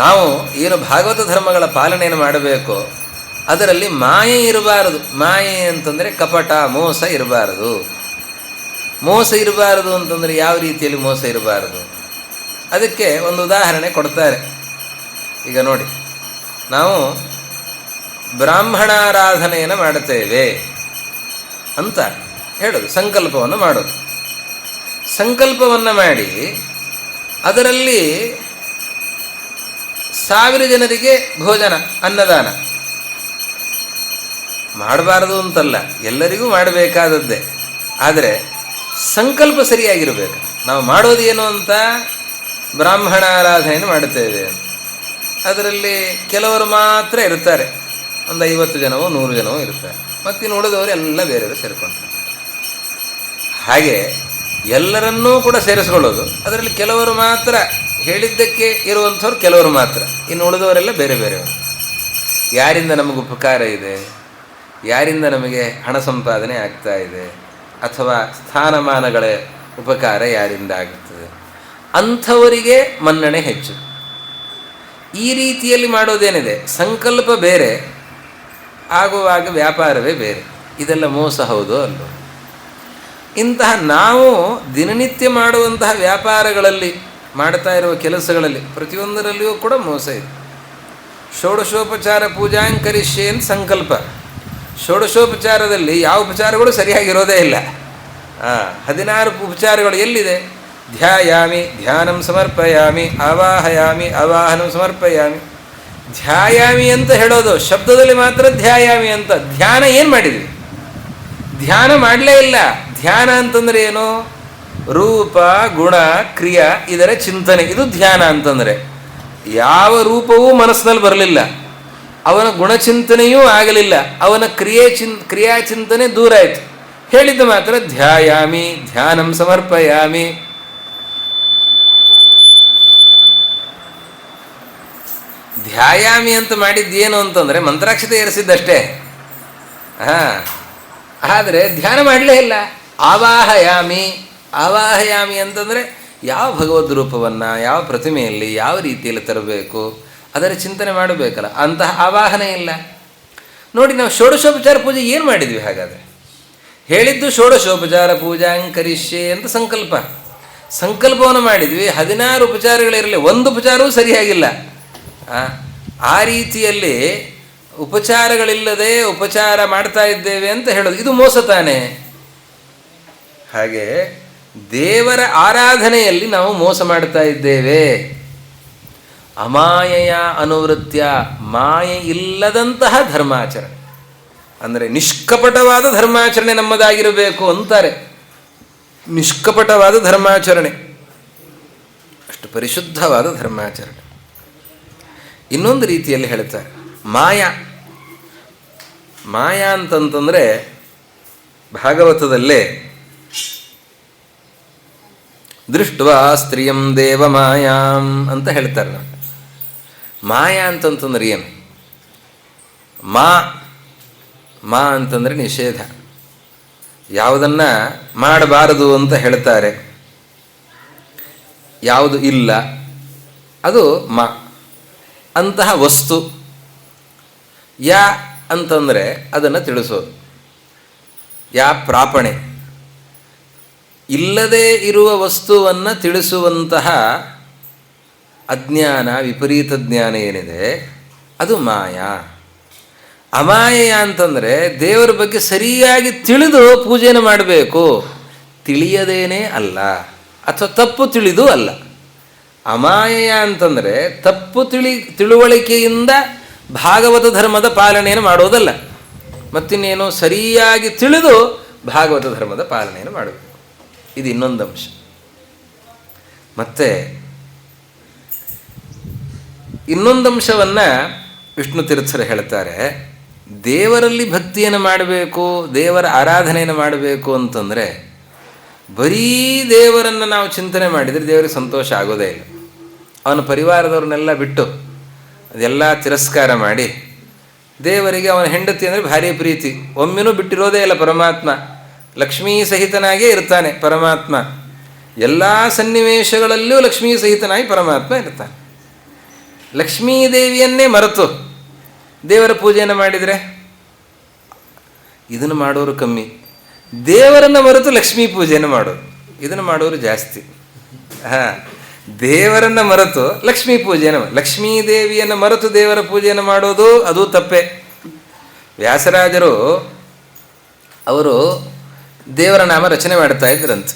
ನಾವು ಏನು ಭಾಗವತ ಧರ್ಮಗಳ ಪಾಲನೆಯನ್ನು ಮಾಡಬೇಕು, ಅದರಲ್ಲಿ ಮಾಯೆ ಇರಬಾರದು. ಮಾಯೆ ಅಂತಂದರೆ ಕಪಟ, ಮೋಸ ಇರಬಾರದು. ಮೋಸ ಇರಬಾರದು ಅಂತಂದರೆ ಯಾವ ರೀತಿಯಲ್ಲಿ ಮೋಸ ಇರಬಾರದು? ಅದಕ್ಕೆ ಒಂದು ಉದಾಹರಣೆ ಕೊಡ್ತಾರೆ. ಈಗ ನೋಡಿ, ನಾವು ಬ್ರಾಹ್ಮಣಾರಾಧನೆಯನ್ನು ಮಾಡುತ್ತೇವೆ ಅಂತ ಹೇಳೋದು, ಸಂಕಲ್ಪವನ್ನು ಮಾಡೋದು. ಸಂಕಲ್ಪವನ್ನು ಮಾಡಿ ಅದರಲ್ಲಿ 1000 ಜನರಿಗೆ ಭೋಜನ, ಅನ್ನದಾನ ಮಾಡಬಾರದು ಅಂತಲ್ಲ, ಎಲ್ಲರಿಗೂ ಮಾಡಬೇಕಾದದ್ದೇ. ಆದರೆ ಸಂಕಲ್ಪ ಸರಿಯಾಗಿರಬೇಕು. ನಾವು ಮಾಡೋದು ಏನು ಅಂತ, ಬ್ರಾಹ್ಮಣಾರಾಧನೆಯನ್ನು ಮಾಡುತ್ತೇವೆ ಅಂತ. ಅದರಲ್ಲಿ ಕೆಲವರು ಮಾತ್ರ ಇರ್ತಾರೆ, ಒಂದು 50 ಜನವೋ 100 ಜನವೋ ಇರ್ತಾರೆ. ಮತ್ತಿನ್ನು ಉಳಿದವರು ಎಲ್ಲ ಬೇರೆಯವರು ಸೇರಿಕೊಳ್ತಾರೆ. ಹಾಗೆ ಎಲ್ಲರನ್ನೂ ಕೂಡ ಸೇರಿಸ್ಕೊಳ್ಳೋದು. ಅದರಲ್ಲಿ ಕೆಲವರು ಮಾತ್ರ, ಹೇಳಿದ್ದಕ್ಕೆ ಇರುವಂಥವ್ರು ಕೆಲವರು ಮಾತ್ರ, ಇನ್ನು ಉಳಿದವರೆಲ್ಲ ಬೇರೆ ಬೇರೆಯವರು. ಯಾರಿಂದ ನಮಗೆ ಉಪಕಾರ ಇದೆ, ಯಾರಿಂದ ನಮಗೆ ಹಣ ಸಂಪಾದನೆ ಆಗ್ತಾ ಇದೆ, ಅಥವಾ ಸ್ಥಾನಮಾನಗಳ ಉಪಕಾರ ಯಾರಿಂದ ಆಗುತ್ತದೆ, ಅಂಥವರಿಗೆ ಮನ್ನಣೆ ಹೆಚ್ಚು. ಈ ರೀತಿಯಲ್ಲಿ ಮಾಡೋದೇನಿದೆ, ಸಂಕಲ್ಪ ಬೇರೆ, ಆಗುವಾಗ ವ್ಯಾಪಾರವೇ ಬೇರೆ. ಇದೆಲ್ಲ ಮೋಸ ಹೌದು ಅಲ್ಲೋ? ಇಂತಹ ನಾವು ದಿನನಿತ್ಯ ಮಾಡುವಂತಹ ವ್ಯಾಪಾರಗಳಲ್ಲಿ, ಮಾಡ್ತಾ ಇರುವ ಕೆಲಸಗಳಲ್ಲಿ ಪ್ರತಿಯೊಂದರಲ್ಲಿಯೂ ಕೂಡ ಮೋಸ ಇದೆ. ಷೋಡಶೋಪಚಾರ ಪೂಜಾಂಕರಿಷ್ಯೆ ಅಂತ ಸಂಕಲ್ಪ. ಷೋಡಶೋಪಚಾರದಲ್ಲಿ ಯಾವ ಉಪಚಾರಗಳು ಸರಿಯಾಗಿರೋದೇ ಇಲ್ಲ. 16 ಉಪಚಾರಗಳು ಎಲ್ಲಿದೆ? ಧ್ಯಾಯಾಮಿ, ಧ್ಯಾನಂ ಸಮರ್ಪಯಾಮಿ, ಆವಾಹಯಾಮಿ, ಆವಾಹನಂ ಸಮರ್ಪಯಾಮಿ. ಧ್ಯಾಯಾಮಿ ಅಂತ ಹೇಳೋದು, ಶಬ್ದದಲ್ಲಿ ಮಾತ್ರ ಧ್ಯಾಯಾಮಿ ಅಂತ. ಧ್ಯಾನ ಏನು ಮಾಡಿದ್ವಿ? ಧ್ಯಾನ ಮಾಡಲೇ ಇಲ್ಲ. ಧ್ಯಾನ ಅಂತಂದರೆ ಏನು? ರೂಪ, ಗುಣ, ಕ್ರಿಯಾ ಇದರ ಚಿಂತನೆ, ಇದು ಧ್ಯಾನ ಅಂತಂದರೆ. ಯಾವ ರೂಪವೂ ಮನಸ್ಸಿನಲ್ಲಿ ಬರಲಿಲ್ಲ, ಅವನ ಗುಣಚಿಂತನೆಯೂ ಆಗಲಿಲ್ಲ, ಅವನ ಕ್ರಿಯಾಚಿಂತನೆ ದೂರ ಆಯಿತು. ಹೇಳಿದ್ದು ಮಾತ್ರ ಧ್ಯಾಯಾಮಿ, ಧ್ಯಾನಂ ಸಮರ್ಪಯಾಮಿ. ಧ್ಯಾಯಾಮಿ ಅಂತ ಮಾಡಿದ್ದೇನು ಅಂತಂದರೆ ಮಂತ್ರಾಕ್ಷತೆ ಏರಿಸಿದ್ದಷ್ಟೇ. ಆದರೆ ಧ್ಯಾನ ಮಾಡಲೇ ಇಲ್ಲ. ಆವಾಹಯಾಮಿ, ಆವಾಹಯಾಮಿ ಅಂತಂದರೆ ಯಾವ ಭಗವದ್ ರೂಪವನ್ನು ಯಾವ ಪ್ರತಿಮೆಯಲ್ಲಿ ಯಾವ ರೀತಿಯಲ್ಲಿ ತರಬೇಕು ಅದರ ಚಿಂತನೆ ಮಾಡಬೇಕಲ್ಲ, ಅಂತಹ ಆವಾಹನೆ ಇಲ್ಲ. ನೋಡಿ, ನಾವು ಷೋಡಶೋಪಚಾರ ಪೂಜೆ ಏನು ಮಾಡಿದ್ವಿ ಹಾಗಾದರೆ? ಹೇಳಿದ್ದು ಷೋಡಶೋಪಚಾರ ಪೂಜಾಂಕರಿಷ್ಯೆ ಅಂತ ಸಂಕಲ್ಪವನ್ನು ಮಾಡಿದ್ವಿ. 16 ಉಪಚಾರಗಳಿರಲಿ, ಒಂದು ಉಪಚಾರವೂ ಸರಿಯಾಗಿಲ್ಲ. ಆ ರೀತಿಯಲ್ಲಿ ಉಪಚಾರಗಳಿಲ್ಲದೆ ಉಪಚಾರ ಮಾಡ್ತಾ ಇದ್ದೇವೆ ಅಂತ ಹೇಳೋದು ಇದು ಮೋಸ ತಾನೇ. ಹಾಗೆ ದೇವರ ಆರಾಧನೆಯಲ್ಲಿ ನಾವು ಮೋಸ ಮಾಡ್ತಾ ಇದ್ದೇವೆ. ಅಮಾಯೆಯ ಅನುವೃತ್ಯ, ಮಾಯೆ ಇಲ್ಲದಂತಹ ಧರ್ಮಾಚರಣೆ ಅಂದರೆ ನಿಷ್ಕಪಟವಾದ ಧರ್ಮಾಚರಣೆ ನಮ್ಮದಾಗಿರಬೇಕು ಅಂತಾರೆ. ನಿಷ್ಕಪಟವಾದ ಧರ್ಮಾಚರಣೆ, ಅಷ್ಟು ಪರಿಶುದ್ಧವಾದ ಧರ್ಮಾಚರಣೆ. ಇನ್ನೊಂದು ರೀತಿಯಲ್ಲಿ ಹೇಳ್ತಾರೆ ಮಾಯಾ ಅಂತಂತಂದರೆ ಭಾಗವತದಲ್ಲೇ ದೃಷ್ಟ್ವಾ ಸ್ತ್ರೀಯಂ ದೇವ ಮಾಯಾಂ ಅಂತ ಹೇಳ್ತಾರೆ. ನಾವು ಮಾಯಾ ಅಂತಂತಂದ್ರೆ ಏನು? ಮಾ ಅಂತಂದರೆ ನಿಷೇಧ, ಯಾವುದನ್ನು ಮಾಡಬಾರದು ಅಂತ ಹೇಳ್ತಾರೆ. ಯಾವುದು ಇಲ್ಲ ಅದು ಅಂತಹ ವಸ್ತು. ಯಾ ಅಂತಂದರೆ ಅದನ್ನು ತಿಳಿಸೋದು. ಪ್ರಾಪಣೆ, ಇಲ್ಲದೇ ಇರುವ ವಸ್ತುವನ್ನು ತಿಳಿಸುವಂತಹ ಅಜ್ಞಾನ, ವಿಪರೀತ ಜ್ಞಾನ ಏನಿದೆ ಅದು ಮಾಯಾ. ಅಮಾಯೆಯ ಅಂತಂದರೆ ದೇವರ ಬಗ್ಗೆ ಸರಿಯಾಗಿ ತಿಳಿದು ಪೂಜೆಯನ್ನು ಮಾಡಬೇಕು, ತಿಳಿಯದೇನೇ ಅಲ್ಲ, ಅಥವಾ ತಪ್ಪು ತಿಳಿದು ಅಲ್ಲ. ಅಮಾಯೆಯ ಅಂತಂದರೆ ತಪ್ಪು ತಿಳುವಳಿಕೆಯಿಂದ ಭಾಗವತ ಧರ್ಮದ ಪಾಲನೆಯನ್ನು ಮಾಡೋದಲ್ಲ, ಮತ್ತಿನ್ನೇನು ಸರಿಯಾಗಿ ತಿಳಿದು ಭಾಗವತ ಧರ್ಮದ ಪಾಲನೆಯನ್ನು ಮಾಡಬೇಕು. ಇದು ಇನ್ನೊಂದು ಅಂಶ. ಮತ್ತು ಇನ್ನೊಂದು ಅಂಶವನ್ನು ವಿಷ್ಣು ತೀರ್ಥರು ಹೇಳ್ತಾರೆ. ದೇವರಲ್ಲಿ ಭಕ್ತಿಯನ್ನು ಮಾಡಬೇಕು, ದೇವರ ಆರಾಧನೆಯನ್ನು ಮಾಡಬೇಕು ಅಂತಂದರೆ ಬರೀ ದೇವರನ್ನು ನಾವು ಚಿಂತನೆ ಮಾಡಿದರೆ ದೇವರಿಗೆ ಸಂತೋಷ ಆಗೋದೇ ಇಲ್ಲ. ಅವನ ಪರಿವಾರದವ್ರನ್ನೆಲ್ಲ ಬಿಟ್ಟು ಅದೆಲ್ಲ ತಿರಸ್ಕಾರ ಮಾಡಿ ದೇವರಿಗೆ ಅವನ ಹೆಂಡತಿ ಅಂದರೆ ಭಾರಿ ಪ್ರೀತಿ, ಒಮ್ಮೆನೂ ಬಿಟ್ಟಿರೋದೇ ಇಲ್ಲ ಪರಮಾತ್ಮ. ಲಕ್ಷ್ಮೀ ಸಹಿತನಾಗೇ ಇರ್ತಾನೆ ಪರಮಾತ್ಮ. ಎಲ್ಲ ಸನ್ನಿವೇಶಗಳಲ್ಲಿಯೂ ಲಕ್ಷ್ಮೀ ಸಹಿತನಾಗಿ ಪರಮಾತ್ಮ ಇರ್ತಾನೆ. ಲಕ್ಷ್ಮೀದೇವಿಯನ್ನೇ ಮರೆತು ದೇವರ ಪೂಜೆಯನ್ನು ಮಾಡಿದರೆ ಇದನ್ನು ಮಾಡೋರು ಕಮ್ಮಿ, ದೇವರನ್ನು ಮರೆತು ಲಕ್ಷ್ಮೀ ಪೂಜೆಯನ್ನು ಮಾಡೋದು ಇದನ್ನು ಮಾಡೋರು ಜಾಸ್ತಿ. ದೇವರನ್ನು ಮರೆತು ಲಕ್ಷ್ಮೀ ಪೂಜೆಯನ್ನು, ಲಕ್ಷ್ಮೀದೇವಿಯನ್ನು ಮರೆತು ದೇವರ ಪೂಜೆಯನ್ನು ಮಾಡೋದು ಅದು ತಪ್ಪೆ. ವ್ಯಾಸರಾಜರು ಅವರು ದೇವರ ನಾಮ ರಚನೆ ಮಾಡ್ತಾ ಇದ್ರಂತೆ.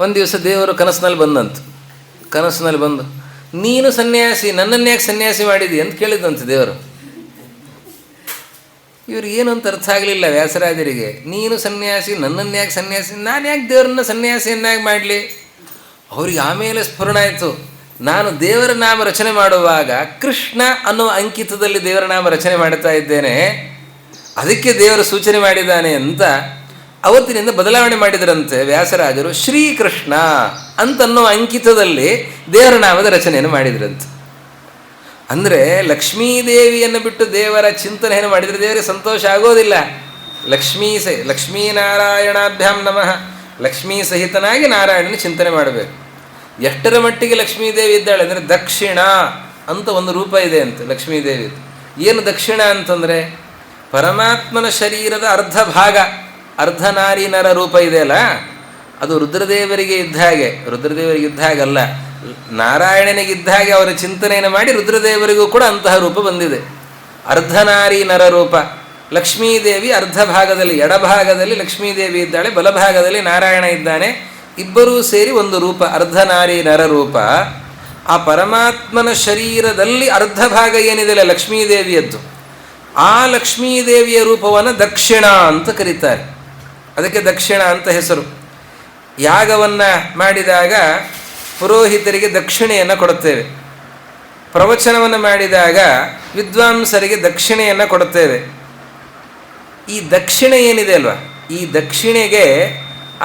ಒಂದು ದಿವಸ ದೇವರು ಕನಸಿನಲ್ಲಿ ಬಂದು ನೀನು ಸನ್ಯಾಸಿ, ನನ್ನನ್ನು ಯಾಕೆ ಸನ್ಯಾಸಿ ಮಾಡಿದಿ ಅಂತ ಕೇಳಿದಂತೆ ದೇವರು. ಇವ್ರಿಗೆ ಏನು ಅಂತ ಅರ್ಥ ಆಗಲಿಲ್ಲ ವ್ಯಾಸರಾಜರಿಗೆ. ನೀನು ಸನ್ಯಾಸಿ, ನನ್ನನ್ನು ಯಾಕೆ ಸನ್ಯಾಸಿ, ನಾನು ಯಾಕೆ ದೇವರನ್ನ ಸನ್ಯಾಸಿಯನ್ನಾಗಿ ಮಾಡಲಿ? ಅವ್ರಿಗೆ ಆಮೇಲೆ ಸ್ಫುರಣ ಆಯಿತು, ನಾನು ದೇವರ ನಾಮ ರಚನೆ ಮಾಡುವಾಗ ಕೃಷ್ಣ ಅನ್ನೋ ಅಂಕಿತದಲ್ಲಿ ದೇವರ ನಾಮ ರಚನೆ ಮಾಡ್ತಾ ಇದ್ದೇನೆ, ಅದಕ್ಕೆ ದೇವರು ಸೂಚನೆ ಮಾಡಿದ್ದಾನೆ ಅಂತ ಅವತ್ತಿನಿಂದ ಬದಲಾವಣೆ ಮಾಡಿದರಂತೆ ವ್ಯಾಸರಾಜರು. ಶ್ರೀಕೃಷ್ಣ ಅಂತನ್ನೋ ಅಂಕಿತದಲ್ಲಿ ದೇವರ ನಾಮದ ರಚನೆಯನ್ನು ಮಾಡಿದ್ರಂತೆ. ಅಂದರೆ ಲಕ್ಷ್ಮೀದೇವಿಯನ್ನು ಬಿಟ್ಟು ದೇವರ ಚಿಂತನೆಯನ್ನು ಮಾಡಿದರೆ ದೇವರಿಗೆ ಸಂತೋಷ ಆಗೋದಿಲ್ಲ. ಲಕ್ಷ್ಮೀನಾರಾಯಣಾಭ್ಯಾಂ ನಮಃ, ಲಕ್ಷ್ಮೀ ಸಹಿತನಾಗಿ ನಾರಾಯಣನ ಚಿಂತನೆ ಮಾಡಬೇಕು. ಎಷ್ಟರ ಮಟ್ಟಿಗೆ ಲಕ್ಷ್ಮೀದೇವಿ ಇದ್ದಾಳೆ ಅಂದರೆ ದಕ್ಷಿಣ ಅಂತ ಒಂದು ರೂಪ ಇದೆ ಅಂತೆ ಲಕ್ಷ್ಮೀದೇವಿ. ಏನು ದಕ್ಷಿಣ ಅಂತಂದರೆ ಪರಮಾತ್ಮನ ಶರೀರದ ಅರ್ಧ ಭಾಗ, ಅರ್ಧ ನಾರಿ ನರ ರೂಪ ಇದೆಯಲ್ಲ, ಅದು ರುದ್ರದೇವರಿಗೆ ಇದ್ದ ಹಾಗೆ, ರುದ್ರದೇವರಿಗೆ ಇದ್ದ ಹಾಗಲ್ಲ, ನಾರಾಯಣನಿಗಿದ್ದ ಹಾಗೆ ಅವರ ಚಿಂತನೆಯನ್ನು ಮಾಡಿ ರುದ್ರದೇವರಿಗೂ ಕೂಡ ಅಂತಹ ರೂಪ ಬಂದಿದೆ. ಅರ್ಧನಾರಿ ನರ ರೂಪ. ಲಕ್ಷ್ಮೀದೇವಿ ಅರ್ಧ ಭಾಗದಲ್ಲಿ, ಎಡಭಾಗದಲ್ಲಿ ಲಕ್ಷ್ಮೀದೇವಿ ಇದ್ದಾಳೆ, ಬಲಭಾಗದಲ್ಲಿ ನಾರಾಯಣ ಇದ್ದಾನೆ. ಇಬ್ಬರೂ ಸೇರಿ ಒಂದು ರೂಪ, ಅರ್ಧನಾರಿ ನರ ರೂಪ. ಆ ಪರಮಾತ್ಮನ ಶರೀರದಲ್ಲಿ ಅರ್ಧ ಭಾಗ ಏನಿದೆಯಲ್ಲ ಲಕ್ಷ್ಮೀದೇವಿಯದ್ದು, ಆ ಲಕ್ಷ್ಮೀದೇವಿಯ ರೂಪವನ್ನು ದಕ್ಷಿಣ ಅಂತ ಕರೀತಾರೆ. ಅದಕ್ಕೆ ದಕ್ಷಿಣ ಅಂತ ಹೆಸರು. ಯಾಗವನ್ನು ಮಾಡಿದಾಗ ಪುರೋಹಿತರಿಗೆ ದಕ್ಷಿಣೆಯನ್ನು ಕೊಡುತ್ತೇವೆ. ಪ್ರವಚನವನ್ನು ಮಾಡಿದಾಗ ವಿದ್ವಾಂಸರಿಗೆ ದಕ್ಷಿಣೆಯನ್ನು ಕೊಡುತ್ತೇವೆ. ಈ ದಕ್ಷಿಣೆ ಏನಿದೆ ಅಲ್ವಾ, ಈ ದಕ್ಷಿಣೆಗೆ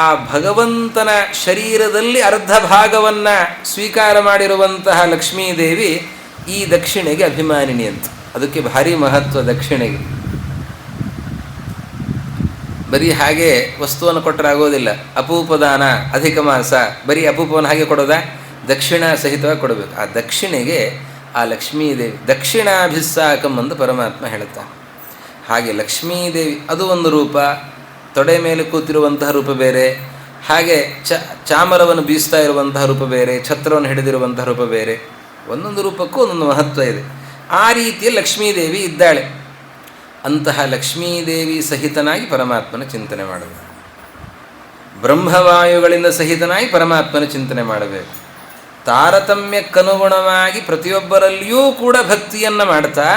ಆ ಭಗವಂತನ ಶರೀರದಲ್ಲಿ ಅರ್ಧ ಭಾಗವನ್ನು ಸ್ವೀಕಾರ ಮಾಡಿರುವಂತಹ ಲಕ್ಷ್ಮೀದೇವಿ ಈ ದಕ್ಷಿಣೆಗೆ ಅಭಿಮಾನಿನಿ ಅಂತ. ಅದಕ್ಕೆ ಭಾರಿ ಮಹತ್ವ ದಕ್ಷಿಣೆಗೆ. ಬರೀ ಹಾಗೆ ವಸ್ತುವನ್ನು ಕೊಟ್ಟರೆ ಆಗೋದಿಲ್ಲ. ಅಪೂಪದಾನ, ಅಧಿಕ ಮಾಸ, ಬರೀ ಅಪೂಪವನ್ನು ಹಾಗೆ ಕೊಡೋದಾ? ದಕ್ಷಿಣ ಸಹಿತವಾಗಿ ಕೊಡಬೇಕು. ಆ ದಕ್ಷಿಣೆಗೆ ಆ ಲಕ್ಷ್ಮೀದೇವಿ ದಕ್ಷಿಣಾಭಿಸ್ಸಾಕಂ ಅಂತ ಪರಮಾತ್ಮ ಹೇಳುತ್ತಾನೆ. ಹಾಗೆ ಲಕ್ಷ್ಮೀದೇವಿ ಅದು ಒಂದು ರೂಪ, ತೊಡೆ ಮೇಲೆ ಕೂತಿರುವಂತಹ ರೂಪ ಬೇರೆ, ಹಾಗೆ ಚಾಮರವನ್ನು ಬೀಸ್ತಾ ಇರುವಂತಹ ರೂಪ ಬೇರೆ, ಛತ್ರವನ್ನು ಹಿಡಿದಿರುವಂತಹ ರೂಪ ಬೇರೆ. ಒಂದೊಂದು ರೂಪಕ್ಕೂ ಒಂದೊಂದು ಮಹತ್ವ ಇದೆ. ಆ ರೀತಿಯ ಲಕ್ಷ್ಮೀದೇವಿ ಇದ್ದಾಳೆ. ಅಂತಹ ಲಕ್ಷ್ಮೀದೇವಿ ಸಹಿತನಾಗಿ ಪರಮಾತ್ಮನ ಚಿಂತನೆ ಮಾಡಬೇಕು. ಬ್ರಹ್ಮವಾಯುಗಳಿಂದ ಸಹಿತನಾಗಿ ಪರಮಾತ್ಮನ ಚಿಂತನೆ ಮಾಡಬೇಕು. ತಾರತಮ್ಯಕ್ಕನುಗುಣವಾಗಿ ಪ್ರತಿಯೊಬ್ಬರಲ್ಲಿಯೂ ಕೂಡ ಭಕ್ತಿಯನ್ನು ಮಾಡ್ತಾ,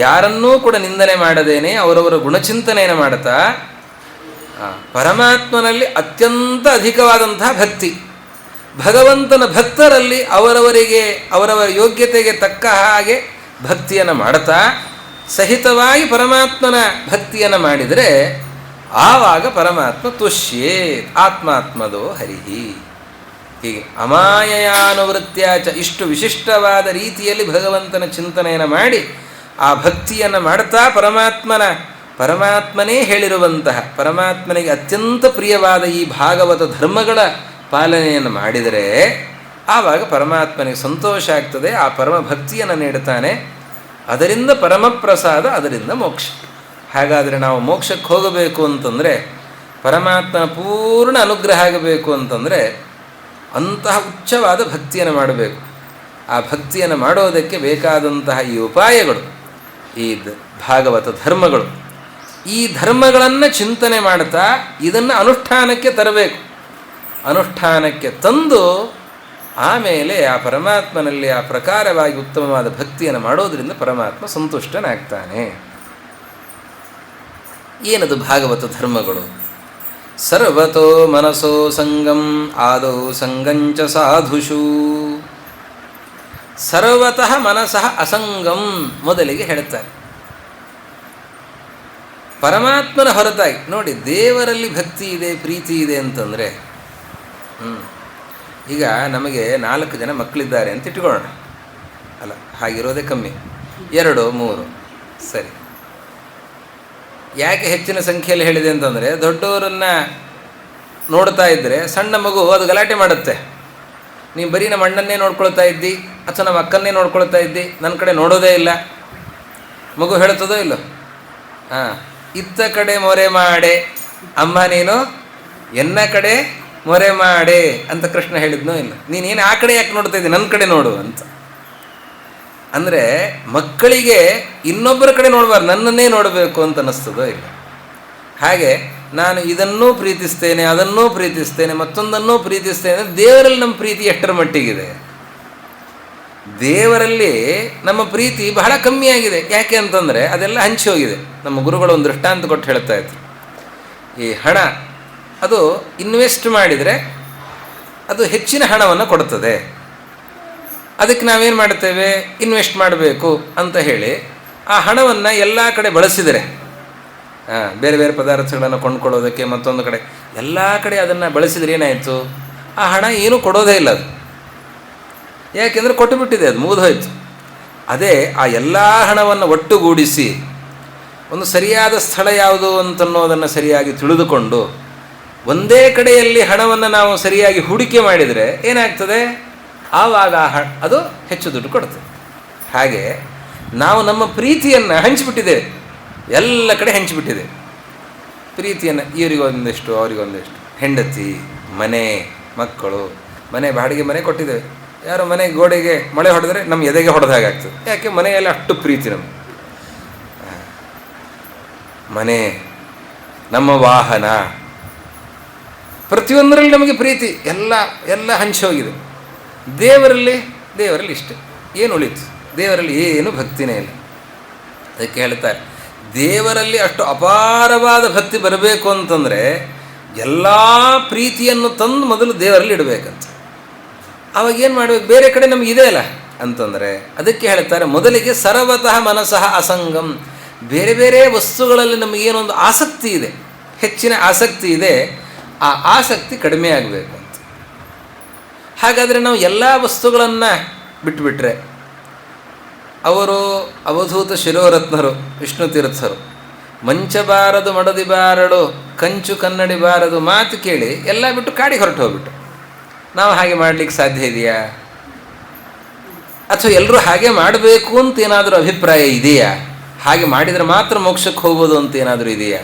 ಯಾರನ್ನೂ ಕೂಡ ನಿಂದನೆ ಮಾಡದೇನೆ ಅವರವರ ಗುಣಚಿಂತನೆಯನ್ನು ಮಾಡ್ತಾ, ಪರಮಾತ್ಮನಲ್ಲಿ ಅತ್ಯಂತ ಅಧಿಕವಾದಂತಹ ಭಕ್ತಿ, ಭಗವಂತನ ಭಕ್ತರಲ್ಲಿ ಅವರವರಿಗೆ ಅವರವರ ಯೋಗ್ಯತೆಗೆ ತಕ್ಕ ಹಾಗೆ ಭಕ್ತಿಯನ್ನು ಮಾಡ್ತಾ ಸಹಿತವಾಗಿ ಪರಮಾತ್ಮನ ಭಕ್ತಿಯನ್ನು ಮಾಡಿದರೆ ಆವಾಗ ಪರಮಾತ್ಮ ತುಷ್ಯೇ ಆತ್ಮಾತ್ಮದೋ ಹರಿಹಿ. ಹೀಗೆ ಅಮಾಯಯಾನುವೃತ್ಯಾಚ, ಇಷ್ಟು ವಿಶಿಷ್ಟವಾದ ರೀತಿಯಲ್ಲಿ ಭಗವಂತನ ಚಿಂತನೆಯನ್ನು ಮಾಡಿ ಆ ಭಕ್ತಿಯನ್ನು ಮಾಡ್ತಾ ಪರಮಾತ್ಮನೇ ಹೇಳಿರುವಂತಹ ಪರಮಾತ್ಮನಿಗೆ ಅತ್ಯಂತ ಪ್ರಿಯವಾದ ಈ ಭಾಗವತ ಧರ್ಮಗಳ ಪಾಲನೆಯನ್ನು ಮಾಡಿದರೆ ಆವಾಗ ಪರಮಾತ್ಮನಿಗೆ ಸಂತೋಷ ಆಗ್ತದೆ. ಆ ಪರಮ ಭಕ್ತಿಯನ್ನು ನೀಡುತ್ತಾನೆ. ಅದರಿಂದ ಪರಮಪ್ರಸಾದ, ಅದರಿಂದ ಮೋಕ್ಷ. ಹಾಗಾದರೆ ನಾವು ಮೋಕ್ಷಕ್ಕೆ ಹೋಗಬೇಕು ಅಂತಂದರೆ, ಪರಮಾತ್ಮನ ಪೂರ್ಣ ಅನುಗ್ರಹ ಆಗಬೇಕು ಅಂತಂದರೆ ಅಂತಹ ಉಚ್ಚವಾದ ಭಕ್ತಿಯನ್ನು ಮಾಡಬೇಕು. ಆ ಭಕ್ತಿಯನ್ನು ಮಾಡೋದಕ್ಕೆ ಬೇಕಾದಂತಹ ಈ ಉಪಾಯಗಳು, ಈ ಭಾಗವತ ಧರ್ಮಗಳು, ಈ ಧರ್ಮಗಳನ್ನು ಚಿಂತನೆ ಮಾಡ್ತಾ ಇದನ್ನು ಅನುಷ್ಠಾನಕ್ಕೆ ತರಬೇಕು. ಅನುಷ್ಠಾನಕ್ಕೆ ತಂದು ಆಮೇಲೆ ಆ ಪರಮಾತ್ಮನಲ್ಲಿ ಆ ಪ್ರಕಾರವಾಗಿ ಉತ್ತಮವಾದ ಭಕ್ತಿಯನ್ನು ಮಾಡೋದರಿಂದ ಪರಮಾತ್ಮ ಸಂತುಷ್ಟನಾಗ್ತಾನೆ. ಏನದು ಭಾಗವತ ಧರ್ಮಗಳು? ಸರ್ವತೋ ಮನಸೋ ಸಂಗಂ ಆದೌ ಸಂಗಂಚ ಸಾಧುಷು. ಸರ್ವತಃ ಮನಸಃ ಅಸಂಗಂ ಮೊದಲಿಗೆ ಹೇಳ್ತಾರೆ. ಪರಮಾತ್ಮನ ಹೊರತಾಗಿ ನೋಡಿ, ದೇವರಲ್ಲಿ ಭಕ್ತಿ ಇದೆ, ಪ್ರೀತಿ ಇದೆ ಅಂತಂದರೆ, ಈಗ ನಮಗೆ 4 ಜನ ಮಕ್ಕಳಿದ್ದಾರೆ ಅಂತ ಇಟ್ಕೊಳ್ಳೋಣ. ಅಲ್ಲ, ಹಾಗಿರೋದೇ ಕಮ್ಮಿ, 2, 3 ಸರಿ. ಯಾಕೆ ಹೆಚ್ಚಿನ ಸಂಖ್ಯೆಯಲ್ಲಿ ಹೇಳಿದೆ ಅಂತಂದರೆ, ದೊಡ್ಡವರನ್ನು ನೋಡ್ತಾ ಇದ್ದರೆ ಸಣ್ಣ ಮಗು ಅದು ಗಲಾಟೆ ಮಾಡುತ್ತೆ. ನೀವು ಬರೀ ನಮ್ಮ ಅಣ್ಣನ್ನೇ ನೋಡ್ಕೊಳ್ತಾ ಇದ್ದಿ ಅಥವಾ ನಮ್ಮ ಅಕ್ಕನ್ನೇ ನೋಡ್ಕೊಳ್ತಾ ಇದ್ದಿ, ನನ್ನ ಕಡೆ ನೋಡೋದೇ ಇಲ್ಲ. ಮಗು ಹೇಳ್ತದೋ ಇಲ್ಲೋ? ಇತ್ತ ಕಡೆ ಮೊರೆ ಮಾಡೆ ಅಮ್ಮ ನೀನು, ಎನ್ನ ಕಡೆ ಮೊರೆ ಮಾಡೆ ಅಂತ ಕೃಷ್ಣ ಹೇಳಿದ್ನೋ ಇಲ್ಲ? ನೀನೇನು ಆ ಕಡೆ ಯಾಕೆ ನೋಡ್ತಾ ಇದ್ದಿ, ನನ್ನ ಕಡೆ ನೋಡು ಅಂತ. ಅಂದರೆ ಮಕ್ಕಳಿಗೆ ಇನ್ನೊಬ್ಬರ ಕಡೆ ನೋಡಬಾರ್ದು, ನನ್ನನ್ನೇ ನೋಡಬೇಕು ಅಂತ ಅನ್ನಿಸ್ತದೋ ಇಲ್ಲ? ಹಾಗೆ ನಾನು ಇದನ್ನೂ ಪ್ರೀತಿಸ್ತೇನೆ, ಅದನ್ನೂ ಪ್ರೀತಿಸ್ತೇನೆ, ಮತ್ತೊಂದನ್ನೂ ಪ್ರೀತಿಸ್ತೇನೆ. ದೇವರಲ್ಲಿ ನಮ್ಮ ಪ್ರೀತಿ ಎಷ್ಟರ ಮಟ್ಟಿಗಿದೆ? ದೇವರಲ್ಲಿ ನಮ್ಮ ಪ್ರೀತಿ ಬಹಳ ಕಮ್ಮಿಯಾಗಿದೆ. ಯಾಕೆ ಅಂತಂದರೆ ಅದೆಲ್ಲ ಹಂಚಿ ಹೋಗಿದೆ. ನಮ್ಮ ಗುರುಗಳು ಒಂದು ದೃಷ್ಟಾಂತ ಕೊಟ್ಟು ಹೇಳ್ತಾ ಇದ್ರು. ಈ ಹಣ ಅದು ಇನ್ವೆಸ್ಟ್ ಮಾಡಿದರೆ ಅದು ಹೆಚ್ಚಿನ ಹಣವನ್ನು ಕೊಡ್ತದೆ. ಅದಕ್ಕೆ ನಾವೇನು ಮಾಡ್ತೇವೆ, ಇನ್ವೆಸ್ಟ್ ಮಾಡಬೇಕು ಅಂತ ಹೇಳಿ ಆ ಹಣವನ್ನು ಎಲ್ಲ ಕಡೆ ಬಳಸಿದರೆ, ಬೇರೆ ಬೇರೆ ಪದಾರ್ಥಗಳನ್ನು ಕೊಂಡ್ಕೊಳ್ಳೋದಕ್ಕೆ ಮತ್ತೊಂದು ಕಡೆ ಎಲ್ಲ ಕಡೆ ಅದನ್ನು ಬಳಸಿದರೆ ಏನಾಯಿತು? ಆ ಹಣ ಏನೂ ಕೊಡೋದೇ ಇಲ್ಲ ಅದು. ಯಾಕೆಂದರೆ ಕೊಟ್ಟುಬಿಟ್ಟಿದೆ, ಅದು ಮುಗಿದೋಯ್ತು. ಅದೇ ಆ ಎಲ್ಲ ಹಣವನ್ನು ಒಟ್ಟುಗೂಡಿಸಿ ಒಂದು ಸರಿಯಾದ ಸ್ಥಳ ಯಾವುದು ಅಂತನ್ನೋದನ್ನು ಸರಿಯಾಗಿ ತಿಳಿದುಕೊಂಡು ಒಂದೇ ಕಡೆಯಲ್ಲಿ ಹಣವನ್ನು ನಾವು ಸರಿಯಾಗಿ ಹೂಡಿಕೆ ಮಾಡಿದರೆ ಏನಾಗ್ತದೆ, ಆವಾಗ ಅದು ಹೆಚ್ಚು ದುಡ್ಡು ಕೊಡ್ತದೆ. ಹಾಗೆ ನಾವು ನಮ್ಮ ಪ್ರೀತಿಯನ್ನು ಹಂಚಿಬಿಟ್ಟಿದ್ದೇವೆ, ಎಲ್ಲ ಕಡೆ ಹಂಚಿಬಿಟ್ಟಿದೆ ಪ್ರೀತಿಯನ್ನು. ಇವರಿಗೊಂದಿಷ್ಟು ಅವರಿಗೊಂದಿಷ್ಟು, ಹೆಂಡತಿ, ಮನೆ, ಮಕ್ಕಳು, ಮನೆ ಬಾಡಿಗೆ ಮನೆ ಕೊಟ್ಟಿದ್ದೇವೆ. ಯಾರೋ ಮನೆ ಗೋಡೆಗೆ ಮಳೆ ಹೊಡೆದ್ರೆ ನಮ್ಮ ಎದೆಗೆ ಹೊಡೆದ ಹಾಗಾಗ್ತದೆ. ಯಾಕೆ? ಮನೆಯಲ್ಲಿ ಅಷ್ಟು ಪ್ರೀತಿ ನಮಗೆ. ಮನೆ, ನಮ್ಮ ವಾಹನ, ಪ್ರತಿಯೊಂದರಲ್ಲಿ ನಮಗೆ ಪ್ರೀತಿ, ಎಲ್ಲ ಹಂಚಿ ಹೋಗಿದೆ. ದೇವರಲ್ಲಿ ಇಷ್ಟೇ, ಏನು ಉಳಿತು? ದೇವರಲ್ಲಿ ಏನು ಭಕ್ತಿನೇ ಇಲ್ಲ. ಅದಕ್ಕೆ ಹೇಳ್ತಾರೆ, ದೇವರಲ್ಲಿ ಅಷ್ಟು ಅಪಾರವಾದ ಭಕ್ತಿ ಬರಬೇಕು ಅಂತಂದರೆ ಎಲ್ಲ ಪ್ರೀತಿಯನ್ನು ತಂದು ಮೊದಲು ದೇವರಲ್ಲಿ ಇಡಬೇಕಂತ. ಆವಾಗ ಏನು ಮಾಡಬೇಕು? ಬೇರೆ ಕಡೆ ನಮಗೆ ಇದೆ ಅಲ್ಲ ಅಂತಂದರೆ ಅದಕ್ಕೆ ಹೇಳ್ತಾರೆ, ಮೊದಲಿಗೆ ಸರ್ವತಃ ಮನಸಃ ಅಸಂಗಂ. ಬೇರೆ ಬೇರೆ ವಸ್ತುಗಳಲ್ಲಿ ನಮಗೇನೊಂದು ಆಸಕ್ತಿ ಇದೆ, ಹೆಚ್ಚಿನ ಆಸಕ್ತಿ ಇದೆ, ಆ ಆಸಕ್ತಿ ಕಡಿಮೆ ಆಗಬೇಕು ಅಂತ. ಹಾಗಾದರೆ ನಾವು ಎಲ್ಲ ವಸ್ತುಗಳನ್ನು ಬಿಟ್ಟುಬಿಟ್ರೆ, ಅವರು ಅವಧೂತ ಶಿರೋರತ್ನರು ವಿಷ್ಣು ತೀರ್ಥರು, ಮಂಚಬಾರದು ಮಡದಿ ಬಾರಡು ಕಂಚು ಕನ್ನಡಿ ಬಾರದು ಮಾತು ಕೇಳಿ ಎಲ್ಲ ಬಿಟ್ಟು ಕಾಡಿಗೆ ಹೊರಟು ಹೋಗ್ಬಿಟ್ಟು. ನಾವು ಹಾಗೆ ಮಾಡಲಿಕ್ಕೆ ಸಾಧ್ಯ ಇದೆಯಾ? ಅಥವಾ ಎಲ್ಲರೂ ಹಾಗೆ ಮಾಡಬೇಕು ಅಂತ ಏನಾದರೂ ಅಭಿಪ್ರಾಯ ಇದೆಯಾ? ಹಾಗೆ ಮಾಡಿದರೆ ಮಾತ್ರ ಮೋಕ್ಷಕ್ಕೆ ಹೋಗ್ಬೋದು ಅಂತ ಏನಾದರೂ ಇದೆಯಾ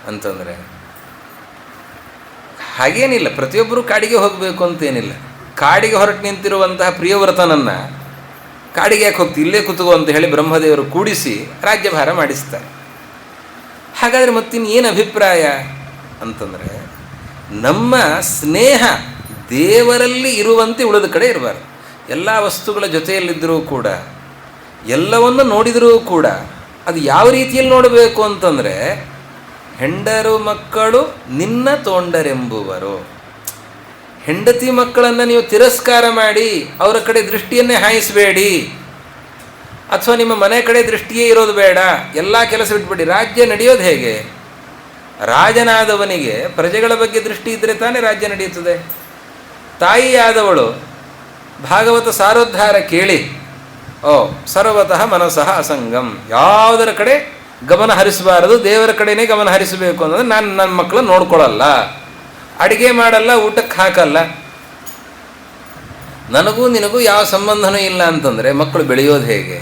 ಅಂತಂದರೆ ಹಾಗೇನಿಲ್ಲ. ಪ್ರತಿಯೊಬ್ಬರೂ ಕಾಡಿಗೆ ಹೋಗಬೇಕು ಅಂತೇನಿಲ್ಲ. ಕಾಡಿಗೆ ಹೊರಟು ನಿಂತಿರುವಂತಹ ಪ್ರಿಯವ್ರತನನ್ನು ಕಾಡಿಗೆ ಯಾಕೆ ಹೋಗ್ತಿ, ಇಲ್ಲೇ ಕೂತ್ಕೋ ಅಂತ ಹೇಳಿ ಬ್ರಹ್ಮದೇವರು ಕೂಡಿಸಿ ರಾಜ್ಯಭಾರ ಮಾಡಿಸ್ತಾರೆ. ಹಾಗಾದರೆ ಮತ್ತಿನ್ನೇನು ಅಭಿಪ್ರಾಯ ಅಂತಂದರೆ, ನಮ್ಮ ಸ್ನೇಹ ದೇವರಲ್ಲಿ ಇರುವಂತೆ ಉಳಿದ ಕಡೆ ಇರಬಾರ್ದು. ಎಲ್ಲ ವಸ್ತುಗಳ ಜೊತೆಯಲ್ಲಿದ್ದರೂ ಕೂಡ, ಎಲ್ಲವನ್ನು ನೋಡಿದರೂ ಕೂಡ ಅದು ಯಾವ ರೀತಿಯಲ್ಲಿ ನೋಡಬೇಕು ಅಂತಂದರೆ, ಹೆಂಡರು ಮಕ್ಕಳು ನಿನ್ನ ತೋಂಡರೆಂಬುವರು. ಹೆಂಡತಿ ಮಕ್ಕಳನ್ನು ನೀವು ತಿರಸ್ಕಾರ ಮಾಡಿ ಅವರ ಕಡೆ ದೃಷ್ಟಿಯನ್ನೇ ಹಾಯಿಸಬೇಡಿ, ಅಥವಾ ನಿಮ್ಮ ಮನೆ ಕಡೆ ದೃಷ್ಟಿಯೇ ಇರೋದು ಬೇಡ, ಎಲ್ಲ ಕೆಲಸ ಬಿಟ್ಬಿಡಿ. ರಾಜ್ಯ ನಡೆಯೋದು ಹೇಗೆ? ರಾಜನಾದವನಿಗೆ ಪ್ರಜೆಗಳ ಬಗ್ಗೆ ದೃಷ್ಟಿ ಇದ್ದರೆ ತಾನೇ ರಾಜ್ಯ ನಡೆಯುತ್ತದೆ. ತಾಯಿಯಾದವಳು ಭಾಗವತ ಸಾರೋದ್ಧಾರ ಕೇಳಿ, ಸರ್ವತಃ ಮನಸಃ ಅಸಂಗಂ, ಯಾವುದರ ಕಡೆ ಗಮನ ಹರಿಸಬಾರದು, ದೇವರ ಕಡೆನೇ ಗಮನ ಹರಿಸಬೇಕು ಅನ್ನೋದು. ನಾನು ನನ್ನ ಮಕ್ಕಳನ್ನ ನೋಡ್ಕೊಳ್ಳಲ್ಲ, ಅಡುಗೆ ಮಾಡಲ್ಲ, ಊಟಕ್ಕೆ ಹಾಕಲ್ಲ, ನನಗೂ ನಿನಗೂ ಯಾವ ಸಂಬಂಧನೂ ಇಲ್ಲ ಅಂತಂದರೆ ಮಕ್ಕಳು ಬೆಳೆಯೋದು ಹೇಗೆ?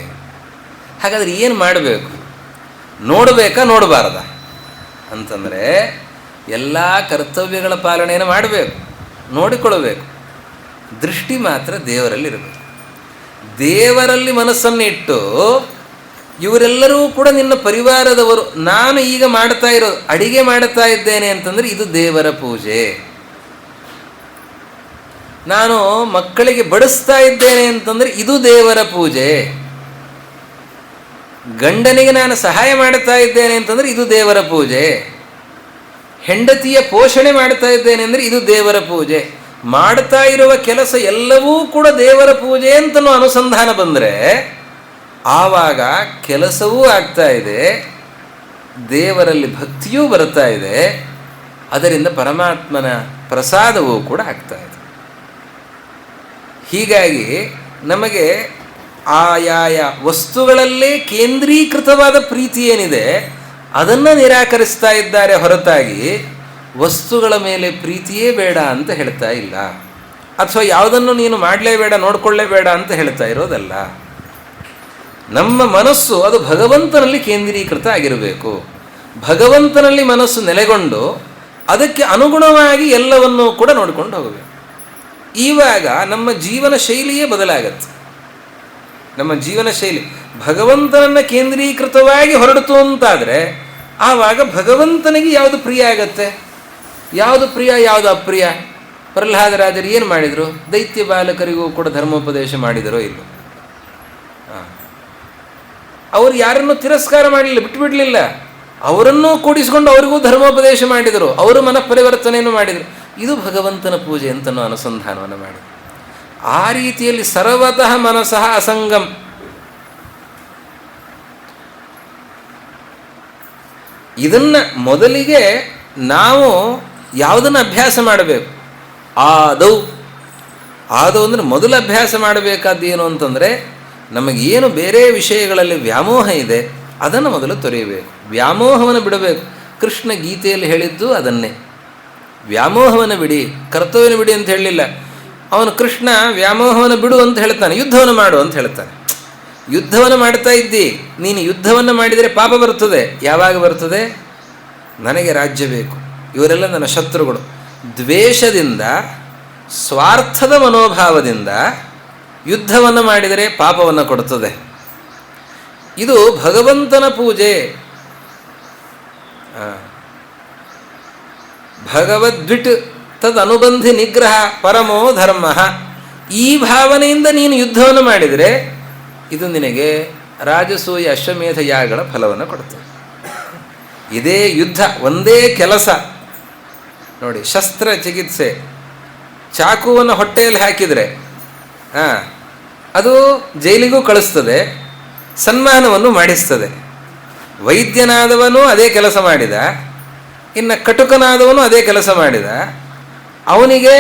ಹಾಗಾದರೆ ಏನು ಮಾಡಬೇಕು? ನೋಡಬೇಕಾ ನೋಡಬಾರ್ದ ಅಂತಂದರೆ ಎಲ್ಲ ಕರ್ತವ್ಯಗಳ ಪಾಲನೆಯನ್ನು ಮಾಡಬೇಕು, ನೋಡಿಕೊಳ್ಳಬೇಕು. ದೃಷ್ಟಿ ಮಾತ್ರ ದೇವರಲ್ಲಿರಬೇಕು. ದೇವರಲ್ಲಿ ಮನಸ್ಸನ್ನು ಇಟ್ಟು, ಇವರೆಲ್ಲರೂ ಕೂಡ ನಿನ್ನ ಪರಿವಾರದವರು, ನಾನು ಈಗ ಮಾಡ್ತಾ ಇರೋದು ಅಡಿಗೆ ಮಾಡ್ತಾ ಇದ್ದೇನೆ ಅಂತಂದರೆ ಇದು ದೇವರ ಪೂಜೆ. ನಾನು ಮಕ್ಕಳಿಗೆ ಬಡಿಸ್ತಾ ಇದ್ದೇನೆ ಅಂತಂದರೆ ಇದು ದೇವರ ಪೂಜೆ. ಗಂಡನಿಗೆ ನಾನು ಸಹಾಯ ಮಾಡ್ತಾ ಇದ್ದೇನೆ ಅಂತಂದರೆ ಇದು ದೇವರ ಪೂಜೆ. ಹೆಂಡತಿಯ ಪೋಷಣೆ ಮಾಡ್ತಾ ಇದ್ದೇನೆ ಅಂದರೆ ಇದು ದೇವರ ಪೂಜೆ. ಮಾಡ್ತಾ ಇರುವ ಕೆಲಸ ಎಲ್ಲವೂ ಕೂಡ ದೇವರ ಪೂಜೆ ಅಂತನೂ ಅನುಸಂಧಾನ ಬಂದರೆ ಆವಾಗ ಕೆಲಸವೂ ಆಗ್ತಾ ಇದೆ, ದೇವರಲ್ಲಿ ಭಕ್ತಿಯೂ ಬರ್ತಾ ಇದೆ, ಅದರಿಂದ ಪರಮಾತ್ಮನ ಪ್ರಸಾದವೂ ಕೂಡ ಆಗ್ತಾ ಇದೆ. ಹೀಗಾಗಿ ನಮಗೆ ಆಯಾಯ ವಸ್ತುಗಳಲ್ಲೇ ಕೇಂದ್ರೀಕೃತವಾದ ಪ್ರೀತಿ ಏನಿದೆ ಅದನ್ನು ನಿರಾಕರಿಸ್ತಾ ಇದ್ದಾರೆ ಹೊರತಾಗಿ ವಸ್ತುಗಳ ಮೇಲೆ ಪ್ರೀತಿಯೇ ಬೇಡ ಅಂತ ಹೇಳ್ತಾ ಇಲ್ಲ, ಅಥವಾ ಯಾವುದನ್ನು ನೀನು ಮಾಡಲೇಬೇಡ, ನೋಡಿಕೊಳ್ಳೇಬೇಡ ಅಂತ ಹೇಳ್ತಾ ಇರೋದಲ್ಲ. ನಮ್ಮ ಮನಸ್ಸು ಅದು ಭಗವಂತನಲ್ಲಿ ಕೇಂದ್ರೀಕೃತ ಆಗಿರಬೇಕು. ಭಗವಂತನಲ್ಲಿ ಮನಸ್ಸು ನೆಲೆಗೊಂಡು ಅದಕ್ಕೆ ಅನುಗುಣವಾಗಿ ಎಲ್ಲವನ್ನೂ ಕೂಡ ನೋಡಿಕೊಂಡು ಹೋಗಬೇಕು. ಈವಾಗ ನಮ್ಮ ಜೀವನ ಶೈಲಿಯೇ ಬದಲಾಗತ್ತೆ. ನಮ್ಮ ಜೀವನ ಶೈಲಿ ಭಗವಂತನನ್ನು ಕೇಂದ್ರೀಕೃತವಾಗಿ ಹೊರಡಿತು ಅಂತಾದರೆ ಆವಾಗ ಭಗವಂತನಿಗೆ ಯಾವುದು ಪ್ರಿಯ ಆಗತ್ತೆ, ಯಾವುದು ಪ್ರಿಯ, ಯಾವುದು ಅಪ್ರಿಯ. ಪ್ರಹ್ಲಾದರಾಜರು ಏನು ಮಾಡಿದರು? ದೈತ್ಯ ಬಾಲಕರಿಗೂ ಕೂಡ ಧರ್ಮೋಪದೇಶ ಮಾಡಿದರೋ ಇಲ್ಲೋ? ಅವರು ಯಾರನ್ನು ತಿರಸ್ಕಾರ ಮಾಡಲಿಲ್ಲ, ಬಿಟ್ಟುಬಿಡಲಿಲ್ಲ, ಅವರನ್ನೂ ಕೂಡಿಸಿಕೊಂಡು ಅವರಿಗೂ ಧರ್ಮೋಪದೇಶ ಮಾಡಿದರು, ಅವರು ಮನಃಪರಿವರ್ತನೆಯನ್ನು ಮಾಡಿದರು. ಇದು ಭಗವಂತನ ಪೂಜೆ ಅಂತನೂ ಅನುಸಂಧಾನವನ್ನು ಮಾಡಿ ಆ ರೀತಿಯಲ್ಲಿ ಸರ್ವತಃ ಮನಸಃ ಅಸಂಗಂ. ಇದನ್ನು ಮೊದಲಿಗೆ ನಾವು ಯಾವುದನ್ನು ಅಭ್ಯಾಸ ಮಾಡಬೇಕು? ಆದೌ ಅಂದರೆ ಮೊದಲು ಅಭ್ಯಾಸ ಮಾಡಬೇಕಾದ್ದು ಏನು ಅಂತಂದರೆ, ನಮಗೇನು ಬೇರೆ ವಿಷಯಗಳಲ್ಲಿ ವ್ಯಾಮೋಹ ಇದೆ ಅದನ್ನು ಮೊದಲು ತೊರೆಯಬೇಕು, ವ್ಯಾಮೋಹವನ್ನು ಬಿಡಬೇಕು. ಕೃಷ್ಣ ಗೀತೆಯಲ್ಲಿ ಹೇಳಿದ್ದು ಅದನ್ನೇ. ವ್ಯಾಮೋಹವನ್ನು ಬಿಡಿ, ಕರ್ತವ್ಯನ ಬಿಡಿ ಅಂತ ಹೇಳಲಿಲ್ಲ. ಅವನು ಕೃಷ್ಣ ವ್ಯಾಮೋಹವನ್ನು ಬಿಡು ಅಂತ ಹೇಳ್ತಾನೆ, ಯುದ್ಧವನ್ನು ಮಾಡು ಅಂತ ಹೇಳ್ತಾನೆ. ಯುದ್ಧವನ್ನು ಮಾಡ್ತಾ ಇದ್ದಿ, ನೀನು ಯುದ್ಧವನ್ನು ಮಾಡಿದರೆ ಪಾಪ ಬರ್ತದೆ. ಯಾವಾಗ ಬರ್ತದೆ? ನನಗೆ ರಾಜ್ಯ ಬೇಕು, ಇವರೆಲ್ಲ ನನ್ನ ಶತ್ರುಗಳು. ದ್ವೇಷದಿಂದ, ಸ್ವಾರ್ಥದ ಮನೋಭಾವದಿಂದ ಯುದ್ಧವನ್ನು ಮಾಡಿದರೆ ಪಾಪವನ್ನು ಕೊಡುತ್ತದೆ. ಇದು ಭಗವಂತನ ಪೂಜೆ. ಭಗವದ್ವಿಟ್ ತದನುಬಂಧಿ ನಿಗ್ರಹ ಪರಮೋ ಧರ್ಮ. ಈ ಭಾವನೆಯಿಂದ ನೀನು ಯುದ್ಧವನ್ನು ಮಾಡಿದರೆ ಇದು ನಿನಗೆ ರಾಜಸೂಯ ಅಶ್ವಮೇಧ ಯಾಗಗಳ ಫಲವನ್ನು ಕೊಡುತ್ತದೆ. ಇದೇ ಯುದ್ಧ, ಒಂದೇ ಕೆಲಸ ನೋಡಿ. ಶಸ್ತ್ರಚಿಕಿತ್ಸೆ, ಚಾಕುವನ್ನು ಹೊಟ್ಟೆಯಲ್ಲಿ ಹಾಕಿದರೆ ಅದು ಜೈಲಿಗೂ ಕಳಿಸ್ತದೆ, ಸನ್ಮಾನವನ್ನು ಮಾಡಿಸ್ತದೆ. ವೈದ್ಯನಾದವನು ಅದೇ ಕೆಲಸ ಮಾಡಿದ, ಇನ್ನು ಕಟುಕನಾದವನು ಅದೇ ಕೆಲಸ ಮಾಡಿದ. ಅವನಿಗೆ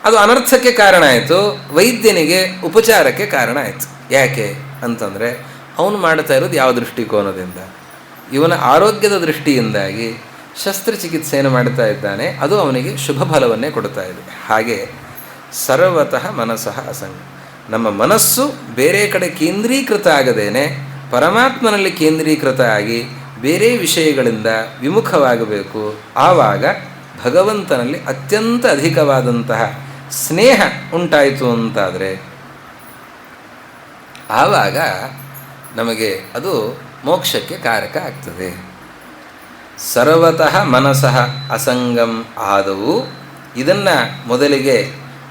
ಅದು ಅನರ್ಥಕ್ಕೆ ಕಾರಣ ಆಯಿತು, ವೈದ್ಯನಿಗೆ ಉಪಚಾರಕ್ಕೆ ಕಾರಣ ಆಯಿತು. ಯಾಕೆ ಅಂತಂದರೆ ಅವನು ಮಾಡ್ತಾ ಇರೋದು ಯಾವ ದೃಷ್ಟಿಕೋನದಿಂದ? ಇವನ ಆರೋಗ್ಯದ ದೃಷ್ಟಿಯಿಂದಾಗಿ ಶಸ್ತ್ರಚಿಕಿತ್ಸೆಯನ್ನು ಮಾಡ್ತಾ ಇದ್ದಾನೆ, ಅದು ಅವನಿಗೆ ಶುಭ ಫಲವನ್ನೇ ಕೊಡ್ತಾ ಇದೆ. ಹಾಗೆ ಸರ್ವತಃ ಮನಸ್ಸಃ ಅಸಂಗ. ನಮ್ಮ ಮನಸ್ಸು ಬೇರೆ ಕಡೆ ಕೇಂದ್ರೀಕೃತ ಆಗದೇನೆ ಪರಮಾತ್ಮನಲ್ಲಿ ಕೇಂದ್ರೀಕೃತ ಆಗಿ ಬೇರೆ ವಿಷಯಗಳಿಂದ ವಿಮುಖವಾಗಬೇಕು. ಆವಾಗ ಭಗವಂತನಲ್ಲಿ ಅತ್ಯಂತ ಅಧಿಕವಾದಂತಹ ಸ್ನೇಹ ಉಂಟಾಯಿತು ಅಂತಾದರೆ ಆವಾಗ ನಮಗೆ ಅದು ಮೋಕ್ಷಕ್ಕೆ ಕಾರಕ ಆಗ್ತದೆ. ಸರ್ವತಃ ಮನಸಃ ಅಸಂಗಂ ಆದವು. ಇದನ್ನು ಮೊದಲಿಗೆ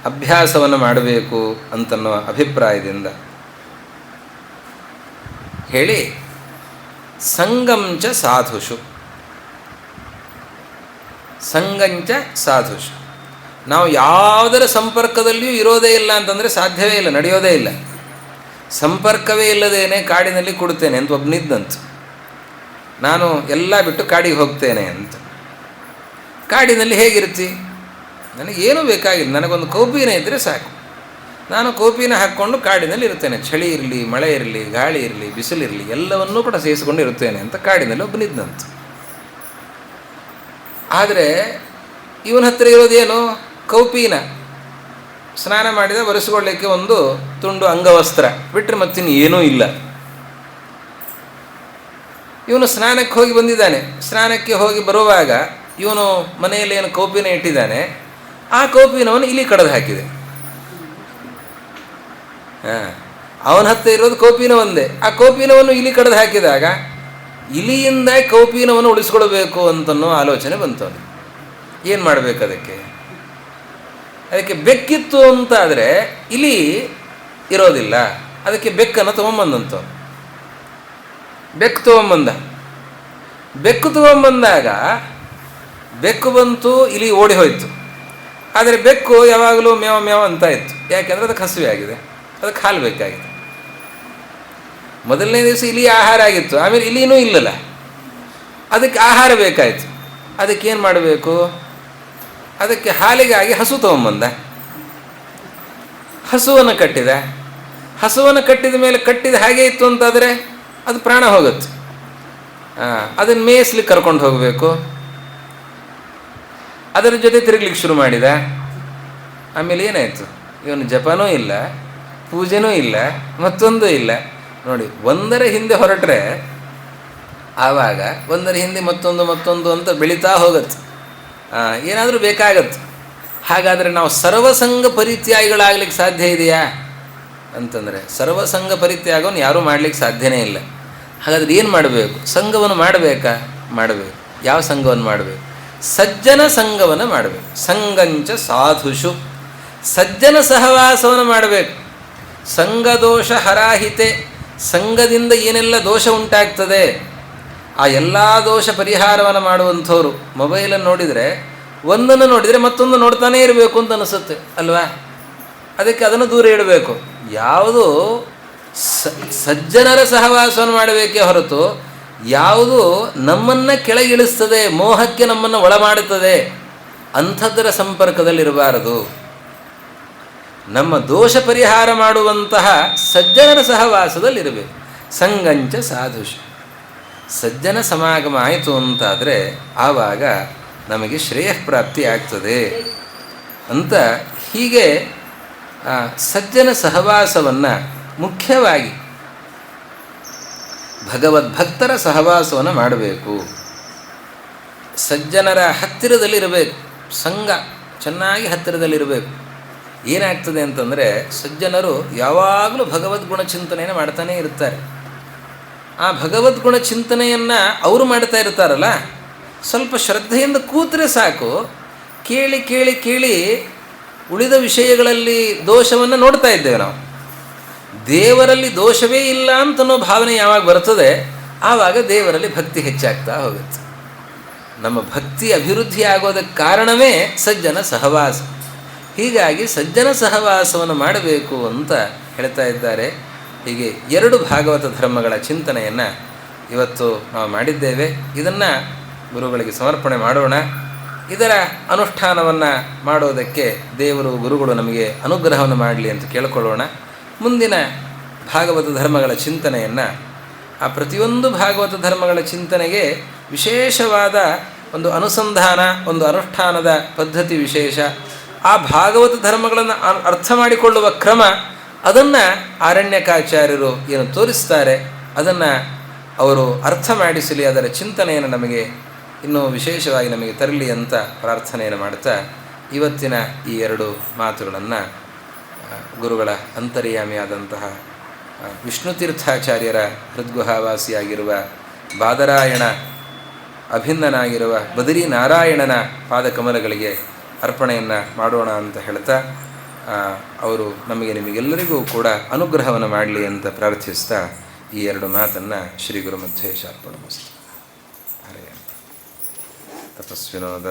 ಅಭ್ಯಾಸವನ್ನು ಮಾಡಬೇಕು ಅಂತನ್ನುವ ಅಭಿಪ್ರಾಯದಿಂದ ಹೇಳಿ, ಸಂಗಂಚ ಸಾಧುಷು. ಸಂಗಂಚ ಸಾಧುಷು. ನಾವು ಯಾವುದರ ಸಂಪರ್ಕದಲ್ಲಿಯೂ ಇರೋದೇ ಇಲ್ಲ ಅಂತಂದರೆ ಸಾಧ್ಯವೇ ಇಲ್ಲ, ನಡೆಯೋದೇ ಇಲ್ಲ. ಸಂಪರ್ಕವೇ ಇಲ್ಲದೇನೆ ಕಾಡಿನಲ್ಲಿ ಕೊಡುತ್ತೇನೆ ಅಂತ ಒಬ್ಬನಿದ್ದಂತು. ನಾನು ಎಲ್ಲ ಬಿಟ್ಟು ಕಾಡಿಗೆ ಹೋಗ್ತೇನೆ ಅಂತ. ಕಾಡಿನಲ್ಲಿ ಹೇಗಿರ್ತಿ? ನನಗೇನೂ ಬೇಕಾಗಿಲ್ಲ, ನನಗೊಂದು ಕೌಪಿನ ಇದ್ದರೆ ಸಾಕು. ನಾನು ಕೌಪಿನ ಹಾಕ್ಕೊಂಡು ಕಾಡಿನಲ್ಲಿ ಇರ್ತೇನೆ. ಚಳಿ ಇರಲಿ, ಮಳೆ ಇರಲಿ, ಗಾಳಿ ಇರಲಿ, ಬಿಸಿಲಿರಲಿ, ಎಲ್ಲವನ್ನೂ ಕೂಡ ಸೇರಿಸ್ಕೊಂಡು ಇರುತ್ತೇನೆ ಅಂತ ಕಾಡಿನಲ್ಲಿ ಒಬ್ಬನಿದ್ದಂತು. ಆದರೆ ಇವನ ಹತ್ತಿರ ಇರೋದೇನು? ಕೌಪಿನ. ಸ್ನಾನ ಮಾಡಿದ, ಒರೆಸ್ಕೊಳ್ಳಿಕ್ಕೆ ಒಂದು ತುಂಡು ಅಂಗವಸ್ತ್ರ ಬಿಟ್ಟರೆ ಮತ್ತಿನ್ನು ಏನೂ ಇಲ್ಲ. ಇವನು ಸ್ನಾನಕ್ಕೆ ಹೋಗಿ ಬಂದಿದ್ದಾನೆ. ಸ್ನಾನಕ್ಕೆ ಹೋಗಿ ಬರುವಾಗ ಇವನು ಮನೆಯಲ್ಲಿ ಏನು ಕೌಪಿನ ಇಟ್ಟಿದ್ದಾನೆ, ಆ ಕೌಪಿನವನ್ನು ಇಲಿ ಕಡಿದು ಹಾಕಿದೆ. ಅವನ ಹತ್ತಿರ ಇರೋದು ಕೌಪಿನ ಒಂದೇ. ಆ ಕೌಪಿನವನ್ನು ಇಲಿ ಕಡಿದು ಹಾಕಿದಾಗ ಇಲಿಯಿಂದ ಕೌಪಿನವನ್ನು ಉಳಿಸ್ಕೊಳ್ಬೇಕು ಅಂತನೋ ಆಲೋಚನೆ ಬಂತು. ಏನು ಮಾಡಬೇಕು ಅದಕ್ಕೆ ಬೆಕ್ಕಿತ್ತು ಅಂತಾದರೆ ಇಲಿ ಇರೋದಿಲ್ಲ. ಅದಕ್ಕೆ ಬೆಕ್ಕನ್ನು ತೊಗೊಂಬಂದಂತ. ಬೆಕ್ಕು ತೊಗೊಂಬಂದ. ಬೆಕ್ಕು ತೊಗೊಂಬಂದಾಗ ಬೆಕ್ಕು ಬಂತು, ಇಲಿ ಓಡಿ ಹೋಯಿತು. ಆದರೆ ಬೆಕ್ಕು ಯಾವಾಗಲೂ ಮೇವ ಮೇವ ಅಂತ ಇತ್ತು. ಯಾಕೆಂದರೆ ಅದಕ್ಕೆ ಹಸಿವೆ ಆಗಿದೆ, ಅದಕ್ಕೆ ಹಾಲು ಬೇಕಾಗಿದೆ. ಮೊದಲನೇ ದಿವಸ ಇಲಿ ಆಹಾರ ಆಗಿತ್ತು, ಆಮೇಲೆ ಇಲಿನೂ ಇಲ್ಲಲ್ಲ, ಅದಕ್ಕೆ ಆಹಾರ ಬೇಕಾಯಿತು. ಅದಕ್ಕೇನು ಮಾಡಬೇಕು? ಅದಕ್ಕೆ ಹಾಲಿಗಾಗಿ ಹಸು ತೊಗೊಂಬಂದ. ಹಸುವನ್ನು ಕಟ್ಟಿದ. ಹಸುವನ್ನು ಕಟ್ಟಿದ ಮೇಲೆ ಕಟ್ಟಿದ ಹಾಗೆ ಇತ್ತು ಅಂತಾದರೆ ಅದು ಪ್ರಾಣ ಹೋಗುತ್ತೆ. ಅದನ್ನು ಮೇಯಿಸ್ಲಿಕ್ಕೆ ಕರ್ಕೊಂಡು ಹೋಗಬೇಕು. ಅದರ ಜೊತೆ ತಿರುಗ್ಲಿಕ್ಕೆ ಶುರು ಮಾಡಿದ. ಆಮೇಲೆ ಏನಾಯಿತು? ಇವನು ಜಪನೂ ಇಲ್ಲ, ಪೂಜೆನೂ ಇಲ್ಲ, ಮತ್ತೊಂದು ಇಲ್ಲ. ನೋಡಿ, ಒಂದರ ಹಿಂದೆ ಹೊರಟ್ರೆ ಆವಾಗ ಒಂದರ ಹಿಂದೆ ಮತ್ತೊಂದು ಅಂತ ಬೆಳೀತಾ ಹೋಗುತ್ತೆ. ಏನಾದರೂ ಬೇಕಾಗತ್ತೆ. ಹಾಗಾದರೆ ನಾವು ಸರ್ವಸಂಗ ಪರಿತ್ಯಾಗಿಗಳಾಗಲಿಕ್ಕೆ ಸಾಧ್ಯ ಇದೆಯಾ ಅಂತಂದರೆ ಸರ್ವಸಂಗ ಪರಿತ್ಯಾಗವನ್ನು ಯಾರೂ ಮಾಡಲಿಕ್ಕೆ ಸಾಧ್ಯನೇ ಇಲ್ಲ. ಹಾಗಾದರೆ ಏನು ಮಾಡಬೇಕು? ಸಂಘವನ್ನು ಮಾಡಬೇಕಾ? ಮಾಡಬೇಕು. ಯಾವ ಸಂಘವನ್ನು ಮಾಡಬೇಕು? ಸಜ್ಜನ ಸಂಘವನ್ನು ಮಾಡಬೇಕು. ಸಂಗಂಚ ಸಾಧುಷು. ಸಜ್ಜನ ಸಹವಾಸವನ್ನು ಮಾಡಬೇಕು. ಸಂಘದೋಷ ಹರಾಹಿತೆ. ಸಂಘದಿಂದ ಏನೆಲ್ಲ ದೋಷ ಉಂಟಾಗ್ತದೆ ಆ ಎಲ್ಲ ದೋಷ ಪರಿಹಾರವನ್ನು ಮಾಡುವಂಥವ್ರು. ಮೊಬೈಲನ್ನು ನೋಡಿದರೆ ಒಂದನ್ನು ನೋಡಿದರೆ ಮತ್ತೊಂದು ನೋಡ್ತಾನೇ ಇರಬೇಕು ಅಂತ ಅನಿಸುತ್ತೆ ಅಲ್ವಾ? ಅದಕ್ಕೆ ಅದನ್ನು ದೂರ ಇಡಬೇಕು. ಯಾವುದು ಸಜ್ಜನರ ಸಹವಾಸವನ್ನು ಮಾಡಬೇಕೇ ಹೊರತು ಯಾವುದು ನಮ್ಮನ್ನು ಕೆಳಗಿಳಿಸ್ತದೆ, ಮೋಹಕ್ಕೆ ನಮ್ಮನ್ನು ಒಳಮಾಡುತ್ತದೆ, ಅಂಥದ್ದರ ಸಂಪರ್ಕದಲ್ಲಿರಬಾರದು. ನಮ್ಮ ದೋಷ ಪರಿಹಾರ ಮಾಡುವಂತಹ ಸಜ್ಜನರ ಸಹವಾಸದಲ್ಲಿರಬೇಕು. ಸಂಗಂಚ ಸಾಧುಷು. ಸಜ್ಜನ ಸಮಾಗಮ ಆಯಿತು ಅಂತಾದರೆ ಆವಾಗ ನಮಗೆ ಶ್ರೇಯಃಪ್ರಾಪ್ತಿ ಆಗ್ತದೆ ಅಂತ. ಹೀಗೆ ಸಜ್ಜನ ಸಹವಾಸವನ್ನು ಮುಖ್ಯವಾಗಿ ಭಗವದ್ಭಕ್ತರ ಸಹವಾಸವನ್ನು ಮಾಡಬೇಕು. ಸಜ್ಜನರ ಹತ್ತಿರದಲ್ಲಿರಬೇಕು, ಸಂಘ ಚೆನ್ನಾಗಿ ಹತ್ತಿರದಲ್ಲಿರಬೇಕು. ಏನಾಗ್ತದೆ ಅಂತಂದರೆ, ಸಜ್ಜನರು ಯಾವಾಗಲೂ ಭಗವದ್ಗುಣ ಚಿಂತನೆಯನ್ನು ಮಾಡ್ತಾನೇ ಇರ್ತಾರೆ. ಆ ಭಗವದ್ಗುಣ ಚಿಂತನೆಯನ್ನು ಅವರು ಮಾಡ್ತಾ ಇರ್ತಾರಲ್ಲ, ಸ್ವಲ್ಪ ಶ್ರದ್ಧೆಯಿಂದ ಕೂತರೆ ಸಾಕು, ಕೇಳಿ ಕೇಳಿ ಕೇಳಿ ಉಳಿದ ವಿಷಯಗಳಲ್ಲಿ ದೋಷವನ್ನು ನೋಡ್ತಾ ಇದ್ದೇವೆ ನಾವು. ದೇವರಲ್ಲಿ ದೋಷವೇ ಇಲ್ಲ ಅಂತನೋ ಭಾವನೆ ಯಾವಾಗ ಬರ್ತದೆ, ಆವಾಗ ದೇವರಲ್ಲಿ ಭಕ್ತಿ ಹೆಚ್ಚಾಗ್ತಾ ಹೋಗುತ್ತೆ. ನಮ್ಮ ಭಕ್ತಿ ಅಭಿವೃದ್ಧಿ ಆಗೋದಕ್ಕೆ ಕಾರಣವೇ ಸಜ್ಜನ ಸಹವಾಸ. ಹೀಗಾಗಿ ಸಜ್ಜನ ಸಹವಾಸವನ್ನು ಮಾಡಬೇಕು ಅಂತ ಹೇಳ್ತಾ ಇದ್ದಾರೆ. ಹೀಗೆ 2 ಭಾಗವತ ಧರ್ಮಗಳ ಚಿಂತನೆಯನ್ನು ಇವತ್ತು ನಾವು ಮಾಡಿದ್ದೇವೆ. ಇದನ್ನು ಗುರುಗಳಿಗೆ ಸಮರ್ಪಣೆ ಮಾಡೋಣ. ಇದರ ಅನುಷ್ಠಾನವನ್ನು ಮಾಡೋದಕ್ಕೆ ದೇವರು ಗುರುಗಳು ನಮಗೆ ಅನುಗ್ರಹವನ್ನು ಮಾಡಲಿ ಅಂತ ಕೇಳಿಕೊಳ್ಳೋಣ. ಮುಂದಿನ ಭಾಗವತ ಧರ್ಮಗಳ ಚಿಂತನೆಯನ್ನು, ಆ ಪ್ರತಿಯೊಂದು ಭಾಗವತ ಧರ್ಮಗಳ ಚಿಂತನೆಗೆ ವಿಶೇಷವಾದ ಒಂದು ಅನುಸಂಧಾನ, ಒಂದು ಅನುಷ್ಠಾನದ ಪದ್ಧತಿ ವಿಶೇಷ. ಆ ಭಾಗವತ ಧರ್ಮಗಳನ್ನು ಅರ್ಥ ಮಾಡಿಕೊಳ್ಳುವ ಕ್ರಮ, ಅದನ್ನು ಆರಣ್ಯಕಾಚಾರ್ಯರು ಏನು ತೋರಿಸ್ತಾರೆ ಅದನ್ನು ಅವರು ಅರ್ಥ ಮಾಡಿಸಲಿ, ಅದರ ಚಿಂತನೆಯನ್ನು ನಮಗೆ ಇನ್ನೂ ವಿಶೇಷವಾಗಿ ನಮಗೆ ತರಲಿ ಅಂತ ಪ್ರಾರ್ಥನೆಯನ್ನು ಮಾಡ್ತಾ, ಇವತ್ತಿನ ಈ 2 ಮಾತುಗಳನ್ನು ಗುರುಗಳ ಅಂತರ್ಯಾಮಿಯಾದಂತಹ ವಿಷ್ಣುತೀರ್ಥಾಚಾರ್ಯರ ಹೃದ್ಗುಹಾವಾಸಿಯಾಗಿರುವ ಬಾದರಾಯಣ ಅಭಿನ್ನನಾಗಿರುವ ಬದರಿ ನಾರಾಯಣನ ಪಾದಕಮಲಗಳಿಗೆ ಅರ್ಪಣೆಯನ್ನು ಮಾಡೋಣ ಅಂತ ಹೇಳ್ತಾ, ಅವರು ನಿಮಗೆಲ್ಲರಿಗೂ ಕೂಡ ಅನುಗ್ರಹವನ್ನು ಮಾಡಲಿ ಅಂತ ಪ್ರಾರ್ಥಿಸ್ತಾ ಈ 2 ಮಾತನ್ನು ಶ್ರೀ ಗುರು ಮಧ್ವೇಶ ಅರ್ಪಣೆ. ತಪಸ್ವಿನೋದ